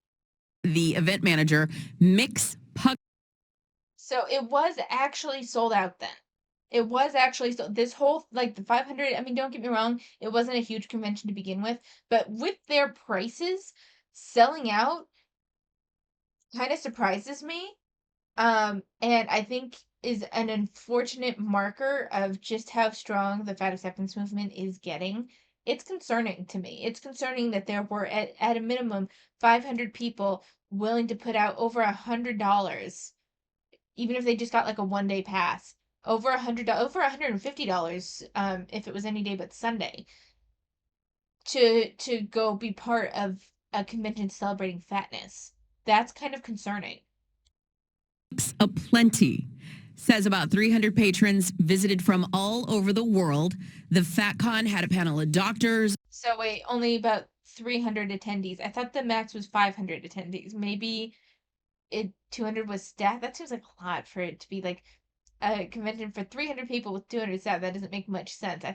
Speaker 9: the event manager, Mix Puck.
Speaker 1: So it was actually sold out then. It was actually this whole like the 500. I mean, don't get me wrong, it wasn't a huge convention to begin with, but with their prices selling out kind of surprises me. And I think is an unfortunate marker of just how strong the fat acceptance movement is getting. It's concerning to me. It's concerning that there were at a minimum 500 people willing to put out over $100, even if they just got like a 1 day pass. Over $150, if it was any day but Sunday, to go be part of a convention celebrating fatness. That's kind of concerning.
Speaker 9: Aplenty says about 300 patrons visited from all over the world. The FatCon had a panel of doctors.
Speaker 1: So wait, only about 300 attendees. I thought the max was 500 attendees. Maybe 200 was staff. That seems like a lot for it to be like a convention for 300 people with 200 staff. That doesn't make much sense. I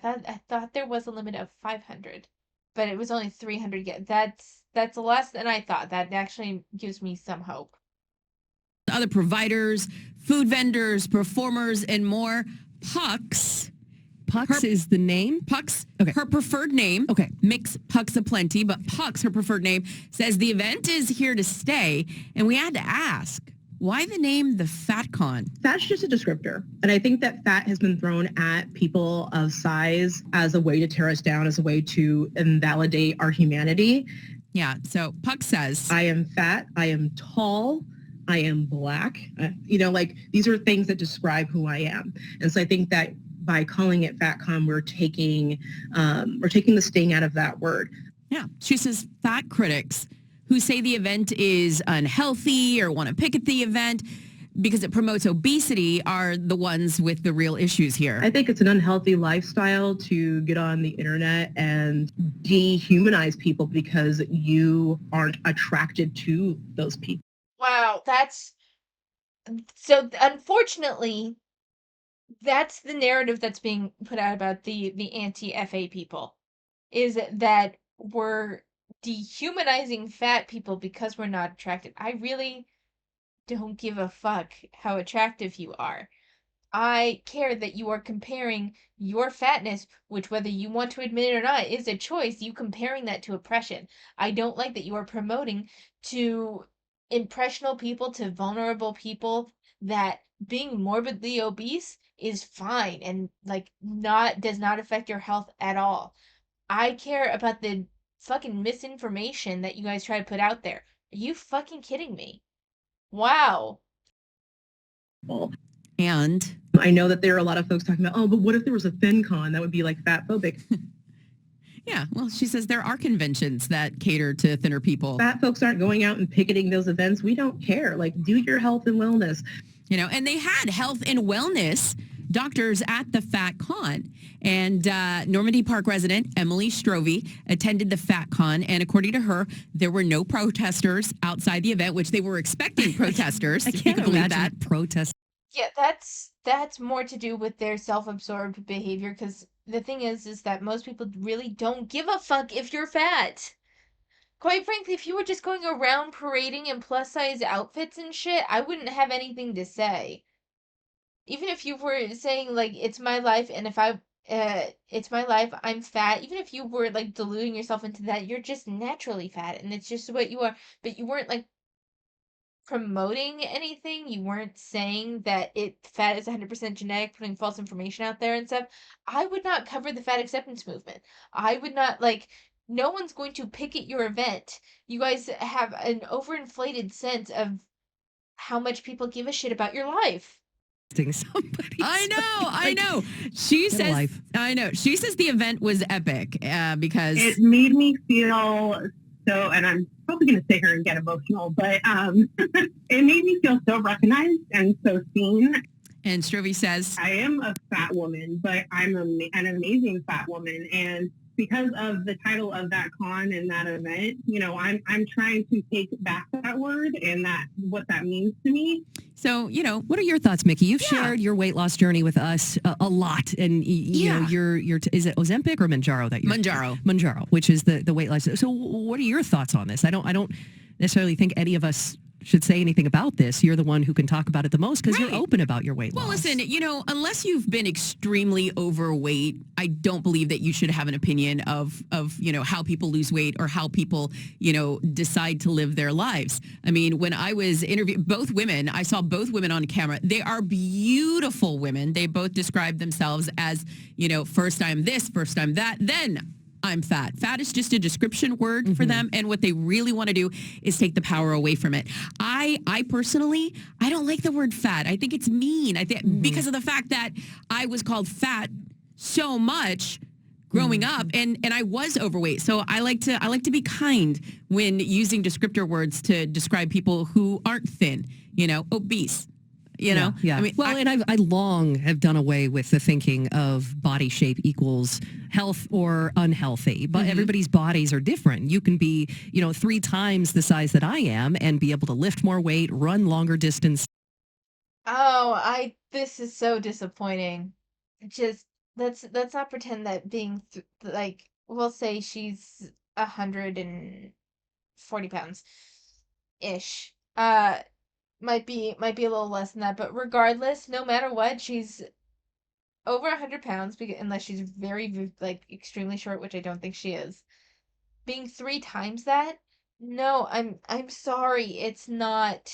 Speaker 1: thought there was a limit of 500, but it was only 300. That's less than I thought. That actually gives me some hope.
Speaker 9: Other providers, food vendors, performers, and more. Pucks.
Speaker 10: Pucks is the name?
Speaker 9: Pucks,
Speaker 10: Okay.
Speaker 9: her preferred name.
Speaker 10: Okay.
Speaker 9: Mix Pucks Aplenty, but Pucks, her preferred name, says the event is here to stay. And we had to ask, why the name the FatCon?
Speaker 6: Fat's just a descriptor. And I think that fat has been thrown at people of size as a way to tear us down, as a way to invalidate our humanity.
Speaker 9: Yeah, so Puck says,
Speaker 6: I am fat. I am tall. I am black. Like these are things that describe who I am. And so I think that by calling it FatCon, we're taking the sting out of that word.
Speaker 9: yeah, she says fat critics who say the event is unhealthy or want to picket the event because it promotes obesity are the ones with the real issues here.
Speaker 6: I think it's an unhealthy lifestyle to get on the internet and dehumanize people because you aren't attracted to those people.
Speaker 1: Wow, that's so unfortunately that's the narrative that's being put out about the anti-FA people, is that we're dehumanizing fat people because we're not attracted. I really don't give a fuck how attractive you are. I care that you are comparing your fatness, which whether you want to admit it or not is a choice, you comparing that to oppression. I don't like that you are promoting to impressionable people, to vulnerable people, that being morbidly obese is fine and like not does not affect your health at all. I care about the fucking misinformation that you guys try to put out there. Are you fucking kidding me? Wow.
Speaker 9: And
Speaker 6: I know that there are a lot of folks talking about, oh, but what if there was a FinCon? That would be like fat phobic.
Speaker 9: yeah, well, she says there are conventions that cater to thinner people.
Speaker 6: Fat folks aren't going out and picketing those events. We don't care. Like, do your health and wellness.
Speaker 9: And they had health and wellness doctors at the FatCon. And Normandy Park resident Emily Strovey attended the FatCon. And according to her, there were no protesters outside the event, which they were expecting protesters.
Speaker 10: I
Speaker 9: if you
Speaker 10: can't
Speaker 9: could believe
Speaker 10: imagine
Speaker 9: that.
Speaker 10: protest.
Speaker 1: Yeah, that's more to do with their self-absorbed behavior, because the thing is that most people really don't give a fuck if you're fat. Quite frankly, if you were just going around parading in plus-size outfits and shit, I wouldn't have anything to say. Even if you were saying, like, it's my life, and if it's my life, I'm fat, even if you were, like, deluding yourself into that, you're just naturally fat, and it's just what you are, but you weren't, like, promoting anything. You weren't saying that fat is 100% genetic, putting false information out there and stuff. I would not cover the fat acceptance movement. I would not like. No one's going to picket your event. You guys have an overinflated sense of how much people give a shit about your life.
Speaker 2: Somebody.
Speaker 9: I know. She
Speaker 2: Get a
Speaker 9: says,
Speaker 2: life.
Speaker 9: I know. She says the event was epic because
Speaker 11: It made me feel so, and I'm probably going to sit here and get emotional, but it made me feel so recognized and so seen.
Speaker 9: And Strovie says,
Speaker 11: I am a fat woman, but I'm an amazing fat woman. And because of the title of that con and that event, you know, I'm trying to take back that word and that what that means to me.
Speaker 9: so, you know,
Speaker 10: What are your thoughts, Mickey? You've shared your weight loss journey with us a lot, and you know, is it Ozempic or Manjaro that you're Manjaro, which is the weight loss. So, what are your thoughts on this? I don't necessarily think any of us should say anything about this. You're the one who can talk about it the most because you're open about your weight loss.
Speaker 9: well, listen, you know, unless you've been extremely overweight, I don't believe that you should have an opinion of, you know, how people lose weight or how people, you know, decide to live their lives. I mean, when I was interviewing I saw both women on camera. They are beautiful women. They both describe themselves as, you know, first I'm this, first I'm that, then I'm fat. Fat is just a description word for them, and what they really want to do is take the power away from it. I personally, I don't like the word fat. I think it's mean. I think because of the fact that I was called fat so much growing up, and I was overweight. So I like to be kind when using descriptor words to describe people who aren't thin. You know, obese. You know,
Speaker 10: yeah.
Speaker 9: I mean,
Speaker 10: well, and I long have done away with the thinking of body shape equals health or unhealthy, but everybody's bodies are different. You can be, you know, 3 times the size that I am and be able to lift more weight, run longer distance.
Speaker 1: Oh, this is so disappointing. Just let's not pretend that being like we'll say she's 140 pounds ish. Might be a little less than that, but regardless, no matter what, she's over 100 pounds because unless she's like extremely short, which I don't think she is. Being 3 times that, no, I'm sorry, it's not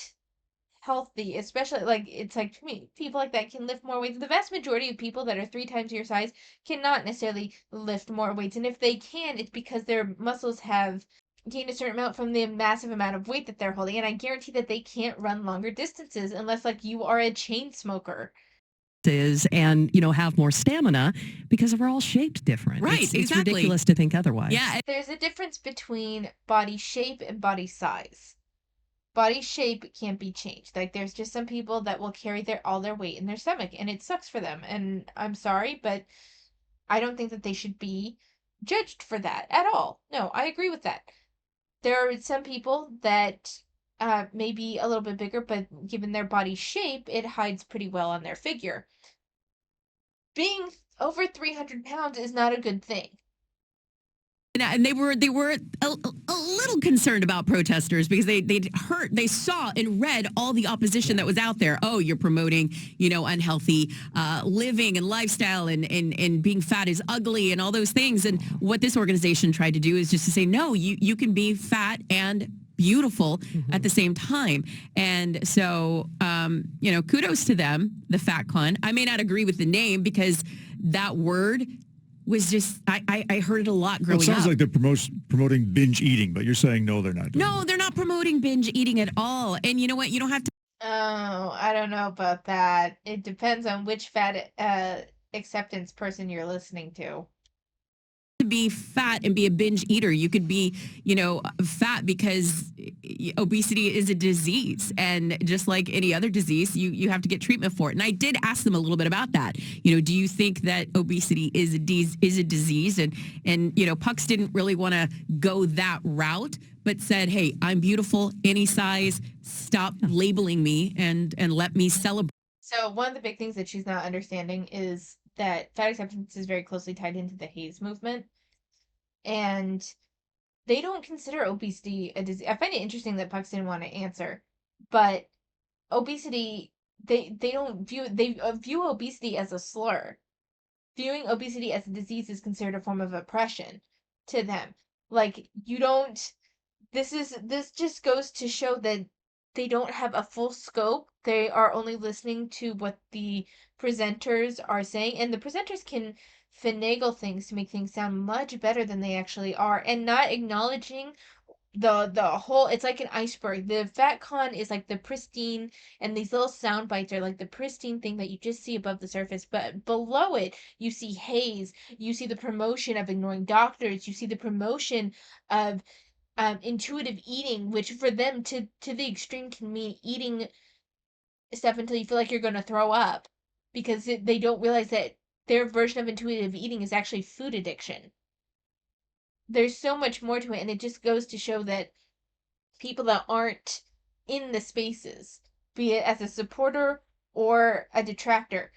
Speaker 1: healthy, especially like it's like to me, people like that can lift more weights. The vast majority of people that are 3 times your size cannot necessarily lift more weights, and if they can, it's because their muscles have gained a certain amount from the massive amount of weight that they're holding. And I guarantee that they can't run longer distances unless like you are a chain smoker.
Speaker 10: And, you know, have more stamina because we're all shaped different.
Speaker 9: Right,
Speaker 10: It's
Speaker 9: exactly.
Speaker 10: ridiculous to think otherwise.
Speaker 9: yeah,
Speaker 1: There's a difference between body shape and body size. Body shape can't be changed. Like there's just some people that will carry all their weight in their stomach and it sucks for them. And I'm sorry, but I don't think that they should be judged for that at all. No, I agree with that. There are some people that may be a little bit bigger, but given their body shape, it hides pretty well on their figure. Being over 300 pounds is not a good thing.
Speaker 9: and they were a little concerned about protesters because they saw and read all the opposition that was out there. Oh, you're promoting, you know, unhealthy living and lifestyle, and being fat is ugly and all those things. And what this organization tried to do is just to say, no, you can be fat and beautiful at the same time. And so, you know, kudos to them, the Fatcon. I may not agree with the name because that word was just, I heard it a lot growing up.
Speaker 8: It sounds like they're promoting binge eating, but you're saying no, they're not.
Speaker 9: No, they're not promoting binge eating at all. And you know what? You don't have to.
Speaker 1: Oh, I don't know about that. It depends on which fat acceptance person you're listening to.
Speaker 9: Be fat and be a binge eater. You could be, you know, fat because obesity is a disease, and just like any other disease, you have to get treatment for it. And I did ask them a little bit about that. You know, do you think that obesity is a disease? And you know, Pucks didn't really want to go that route, but said, hey, I'm beautiful, any size. Stop labeling me and let me celebrate.
Speaker 1: So one of the big things that she's not understanding is that fat acceptance is very closely tied into the Haze movement. And they don't consider obesity a disease. I find it interesting that Pucks didn't want to answer, but obesity, they view obesity as a slur. Viewing obesity as a disease is considered a form of oppression to them. Like you don't. This just goes to show that they don't have a full scope. They are only listening to what the presenters are saying, and the presenters can finagle things to make things sound much better than they actually are, and not acknowledging the whole. It's like an iceberg. The FatCon is like the pristine, and these little sound bites are like the pristine thing that you just see above the surface, but below it you see haze, you see the promotion of ignoring doctors, you see the promotion of intuitive eating, which for them to the extreme can mean eating stuff until you feel like you're going to throw up, because they don't realize that their version of intuitive eating is actually food addiction. There's so much more to it, and it just goes to show that people that aren't in the spaces, be it as a supporter or a detractor,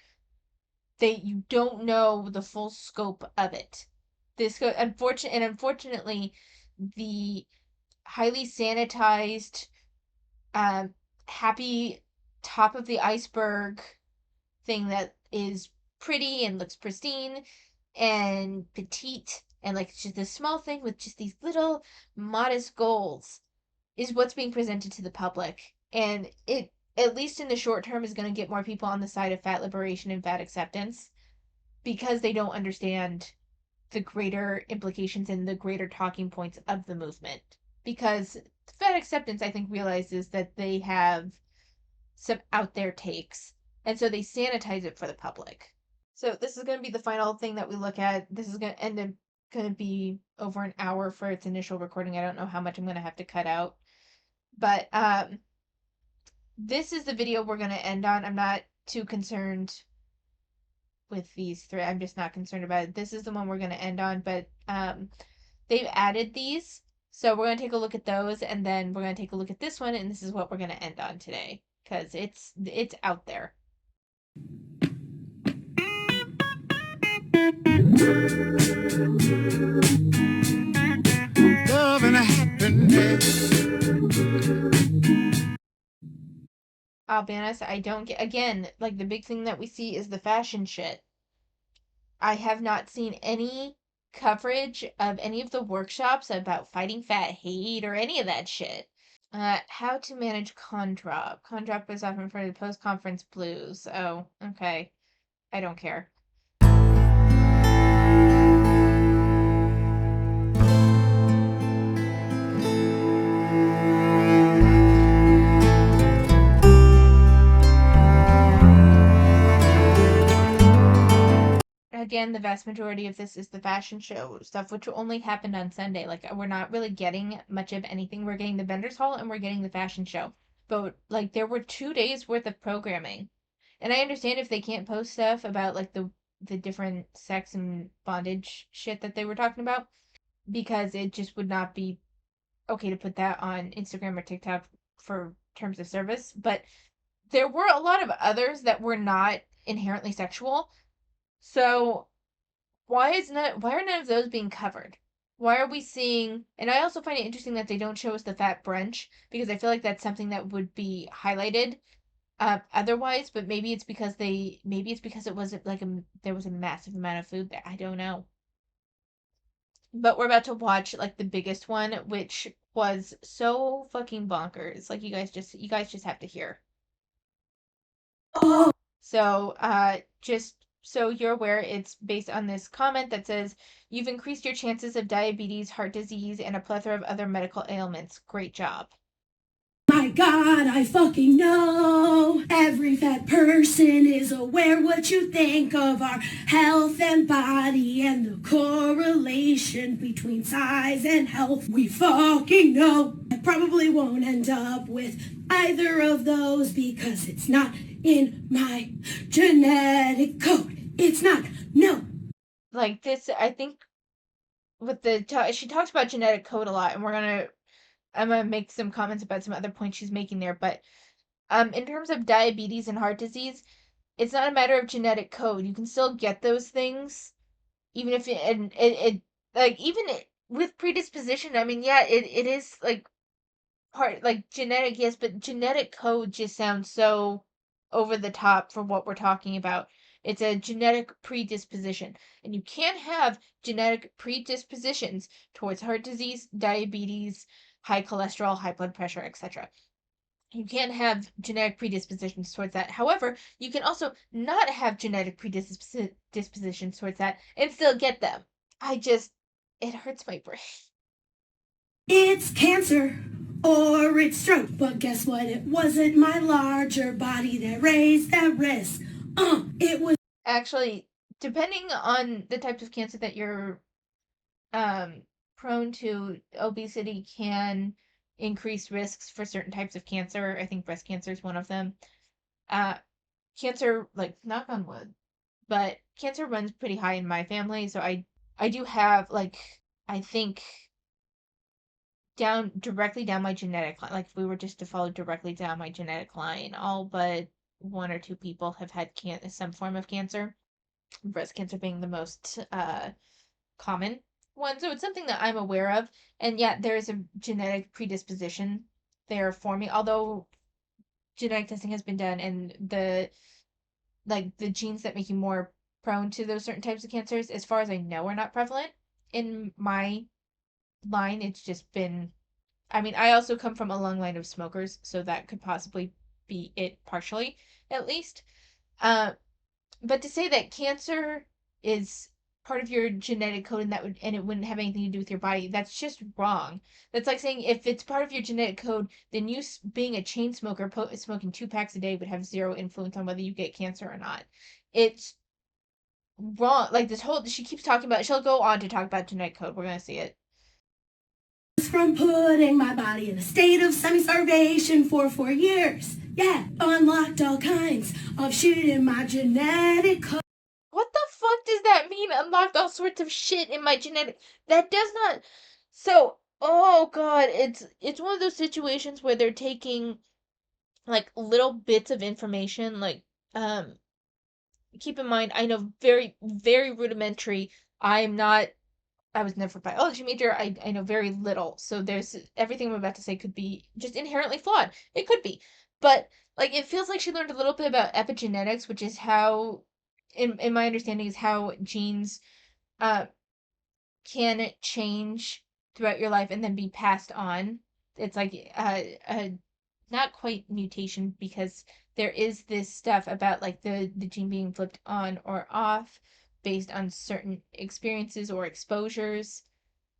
Speaker 1: you don't know the full scope of it. Unfortunately, the highly sanitized, um, happy top of the iceberg thing that is pretty and looks pristine and petite and like just a small thing with just these little modest goals is what's being presented to the public. And it, at least in the short term, is going to get more people on the side of fat liberation and fat acceptance because they don't understand the greater implications and the greater talking points of the movement. Because fat acceptance, I think, realizes that they have some out there takes, and so they sanitize it for the public. So this is going to be the final thing that we look at. This is going to end up going to be over an hour for its initial recording. I don't know how much I'm going to have to cut out, but this is the video we're going to end on. I'm not too concerned with these three. I'm just not concerned about it. This is the one we're going to end on, but they've added these. So we're going to take a look at those, and then we're going to take a look at this one, and this is what we're going to end on today because it's out there.
Speaker 8: Love and happiness.
Speaker 1: I'll be honest, I don't get, again, like the big thing that we see is the fashion shit. I have not seen any coverage of any of the workshops about fighting fat hate or any of that shit. How to manage con drop. Con drop is often referred to post-conference blues. Oh, okay. I don't care. Again, the vast majority of this is the fashion show stuff, which only happened on Sunday. Like, we're not really getting much of anything. We're getting the vendors hall and we're getting the fashion show. But, like, there were 2 days worth of programming. And I understand if they can't post stuff about, like, the different sex and bondage shit that they were talking about, because it just would not be okay to put that on Instagram or TikTok for terms of service. But there were a lot of others that were not inherently sexual. So why are none of those being covered? Why are we seeing, and I also find it interesting that they don't show us the fat brunch, because I feel like that's something that would be highlighted otherwise, but maybe it's because it wasn't like there was a massive amount of food there. I don't know. But we're about to watch like the biggest one, which was so fucking bonkers. Like, you guys just have to hear. So, just so you're aware, it's based on this comment that says, "You've increased your chances of diabetes, heart disease, and a plethora of other medical ailments. Great job."
Speaker 12: My God, I fucking know every fat person is aware what you think of our health and body and the correlation between size and health. We fucking know. I probably won't end up with either of those because it's not in my genetic code. It's not. No.
Speaker 1: Like this, I think with she talks about genetic code a lot, and I'm gonna make some comments about some other points she's making there, but in terms of diabetes and heart disease, it's not a matter of genetic code. You can still get those things, even if it like even with predisposition. I mean, yeah, it is like part like genetic, yes, but genetic code just sounds so over the top for what we're talking about. It's a genetic predisposition, and you can't have genetic predispositions towards heart disease, diabetes, high cholesterol, high blood pressure, etc. You can have genetic predispositions towards that. However, you can also not have genetic predispositions towards that and still get them. It hurts my brain.
Speaker 12: It's cancer or it's stroke, but guess what? It wasn't my larger body that raised that risk. It was
Speaker 1: Actually, depending on the types of cancer that you're prone to, obesity can increase risks for certain types of cancer. I think breast cancer is one of them. Uh, Cancer, like knock on wood, but cancer runs pretty high in my family, so I do have like I think directly down my genetic line. Like if we were just to follow directly down my genetic line, all but one or two people have had some form of cancer. Breast cancer being the most common one. So it's something that I'm aware of. And yet there is a genetic predisposition there for me. Although genetic testing has been done and the genes that make you more prone to those certain types of cancers, as far as I know, are not prevalent in my line. It's just been, I mean, I also come from a long line of smokers, so that could possibly be it partially, at least. Uh, but to say that cancer is part of your genetic code and it wouldn't have anything to do with your body, that's just wrong. That's like saying if it's part of your genetic code, then you being a chain smoker smoking 2 packs a day would have zero influence on whether you get cancer or not. It's wrong. Like this whole she keeps talking about. She'll go on to talk about genetic code. We're gonna see it.
Speaker 12: from putting my body in a state of semi-starvation for 4 years. Yeah, unlocked all kinds of shit in my genetic code.
Speaker 1: What the fuck does that mean? Unlocked all sorts of shit in my genetic. That does not. So, oh god, it's one of those situations where they're taking like little bits of information. Like, keep in mind, I know very very rudimentary. I'm not. I was never a biology major. I know very little. So there's everything I'm about to say could be just inherently flawed. It could be. But like it feels like she learned a little bit about epigenetics, which is how in my understanding is how genes uh can change throughout your life and then be passed on. It's like a not quite mutation because there is this stuff about like the gene being flipped on or off based on certain experiences or exposures,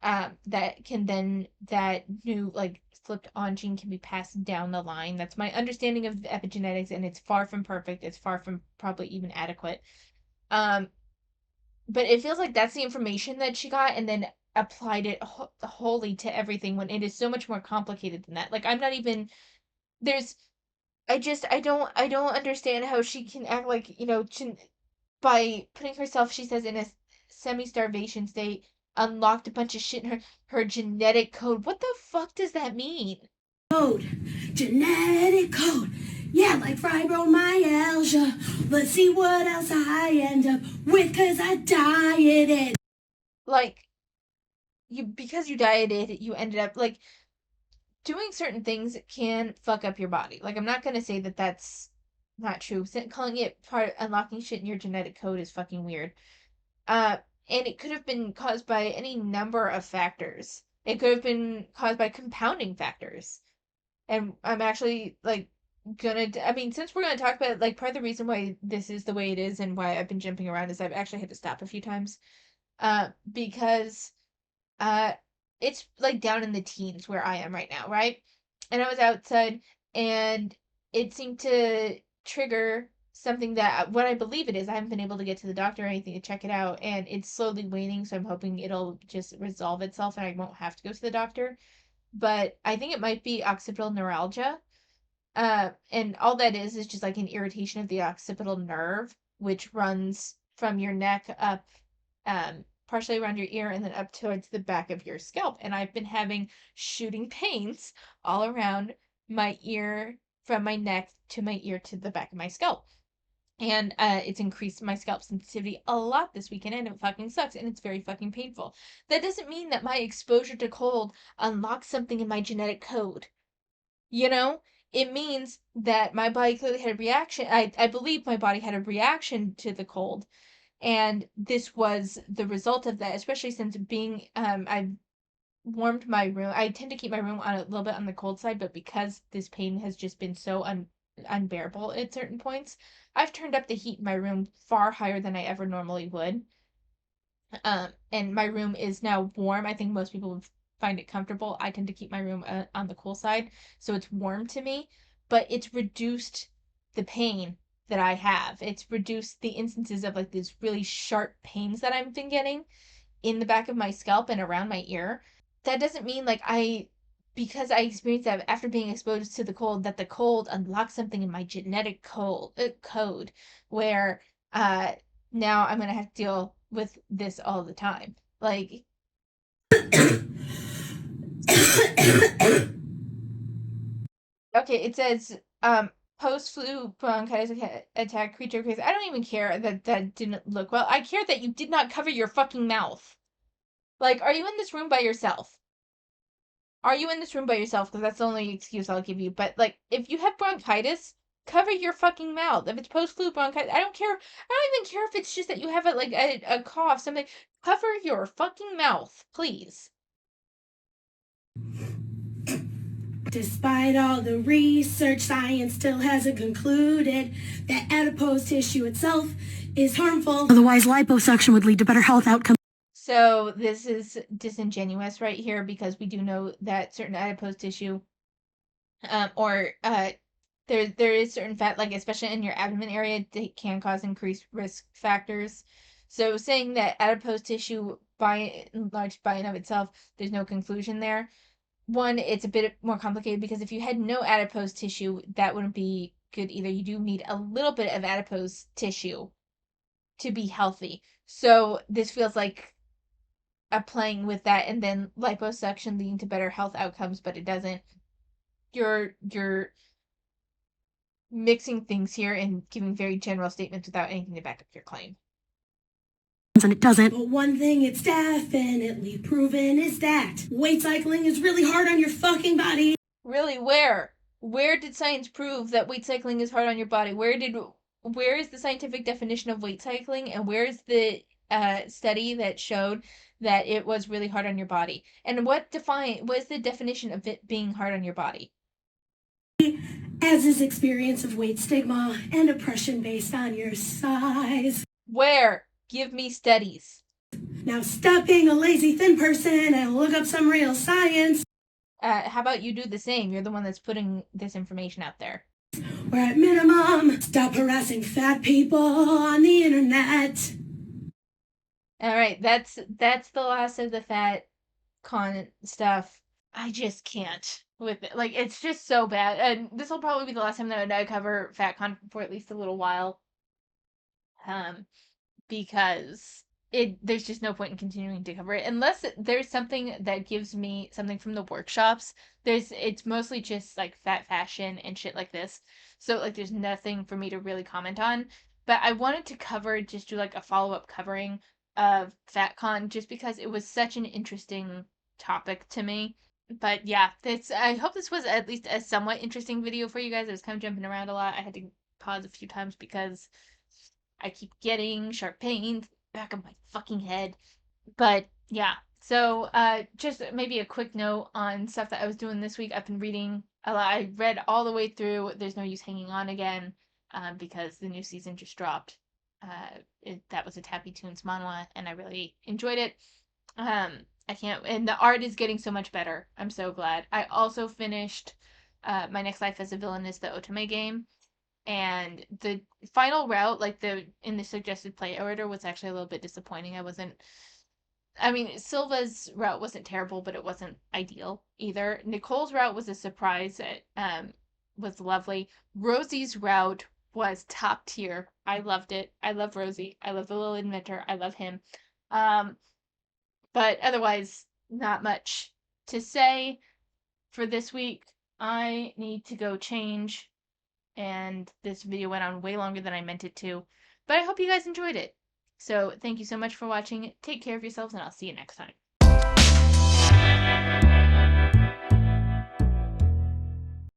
Speaker 1: that can then that new like flipped on gene can be passed down the line. That's my understanding of epigenetics, and it's far from perfect. It's far from probably even adequate. um but it feels like that's the information that she got and then applied it wholly to everything when it is so much more complicated than that. Like I'm not even there's I don't understand how she can act like, by putting herself, she says, in a semi-starvation state, unlocked a bunch of shit in her genetic code. What the fuck does that mean?
Speaker 12: Code. Genetic code. Yeah, like fibromyalgia. Let's see what else I end up with, cause I dieted.
Speaker 1: Like, because you dieted, you ended up, like, doing certain things can fuck up your body. Like, I'm not gonna say that that's not true. Calling it part unlocking shit in your genetic code is fucking weird. Uh, and it could have been caused by any number of factors. It could have been caused by compounding factors. And I'm actually like I mean, since we're gonna talk about it, like part of the reason why this is the way it is and why I've been jumping around is I've actually had to stop a few times. Because uh it's like down in the teens where I am right now, right? And I was outside and it seemed to trigger something that what I believe it is. I haven't been able to get to the doctor or anything to check it out, and it's slowly waning, so I'm hoping it'll just resolve itself and I won't have to go to the doctor. But I think it might be occipital neuralgia. And all that is just like an irritation of the occipital nerve, which runs from your neck up, partially around your ear and then up towards the back of your scalp. And I've been having shooting pains all around my ear, from my neck to my ear to the back of my scalp. And it's increased my scalp sensitivity a lot this weekend, and it fucking sucks, and it's very fucking painful. That doesn't mean that my exposure to cold unlocks something in my genetic code. You know, it means that my body clearly had a reaction. I believe my body had a reaction to the cold, and this was the result of that. Especially since being I've warmed my room. I tend to keep my room on a little bit on the cold side, but because this pain has just been so unbearable at certain points, I've turned up the heat in my room far higher than I ever normally would. And my room is now warm. I think most people would find it comfortable. I tend to keep my room on the cool side, so it's warm to me, but it's reduced the pain that I have. It's reduced the instances of like these really sharp pains that I've been getting in the back of my scalp and around my ear. That doesn't mean like because I experienced that after being exposed to the cold, that the cold unlocks something in my genetic code where uh now I'm gonna have to deal with this all the time. Like, okay, it says post flu bronchitis attack creature crazy. I don't even care that that didn't look well. I care that you did not cover your fucking mouth. Like, are you in this room by yourself? Are you in this room by yourself? Because that's the only excuse I'll give you. But, like, if you have bronchitis, cover your fucking mouth. If it's post-flu bronchitis, I don't care. I don't even care if it's just that you have a cough, something. Cover your fucking mouth, please.
Speaker 12: Despite all the research, science still hasn't concluded that adipose tissue itself is harmful. Otherwise, liposuction would lead to better health outcomes.
Speaker 1: So this is disingenuous right here because we do know that certain adipose tissue, there is certain fat, like especially in your abdomen area, that can cause increased risk factors. So saying that adipose tissue by and large by and of itself, there's no conclusion there. One, it's a bit more complicated because if you had no adipose tissue, that wouldn't be good either. You do need a little bit of adipose tissue to be healthy. So this feels like playing with that, and then liposuction leading to better health outcomes, but it doesn't. You're mixing things here and giving very general statements without anything to back up your claim.
Speaker 12: And it doesn't. But one thing it's definitely proven is that weight cycling is really hard on your fucking body.
Speaker 1: Really, where? Where did science prove that weight cycling is hard on your body? Where is the scientific definition of weight cycling, and where is the study that showed that it was really hard on your body? And what is the definition of it being hard on your body?
Speaker 12: As is experience of weight stigma and oppression based on your size.
Speaker 1: Where? Give me studies.
Speaker 12: Now stop being a lazy thin person and look up some real science.
Speaker 1: How about you do the same? You're the one that's putting this information out there.
Speaker 12: Or at minimum, stop harassing fat people on the internet.
Speaker 1: All right, that's the last of the Fatcon stuff. I just can't with it. Like, it's just so bad. And this will probably be the last time that I cover Fatcon for at least a little while. Because there's just no point in continuing to cover it unless there's something that gives me something from the workshops. It's mostly just like fat fashion and shit like this. So like there's nothing for me to really comment on. But I wanted to do like a follow-up covering of Fatcon just because it was such an interesting topic to me. But yeah, I hope this was at least a somewhat interesting video for you guys. I was kind of jumping around a lot. I had to pause a few times because I keep getting sharp pains back of my fucking head. But yeah, so just maybe a quick note on stuff that I was doing this week. I've been reading a lot. I read all the way through There's No Use Hanging On again because the new season just dropped. That was a Tappy Tunes manhwa, and I really enjoyed it. I can't, and the art is getting so much better. I'm so glad. I also finished My Next Life as a Villain is the Otome game. And the final route, like in the suggested play order, was actually a little bit disappointing. Silva's route wasn't terrible, but it wasn't ideal either. Nicole's route was a surprise. It was lovely. Rosie's route was top tier. I loved it. I love Rosie. I love the little inventor. I love him. But otherwise, not much to say for this week. I need to go change. And this video went on way longer than I meant it to, but I hope you guys enjoyed it. So thank you so much for watching. Take care of yourselves, and I'll see you next time.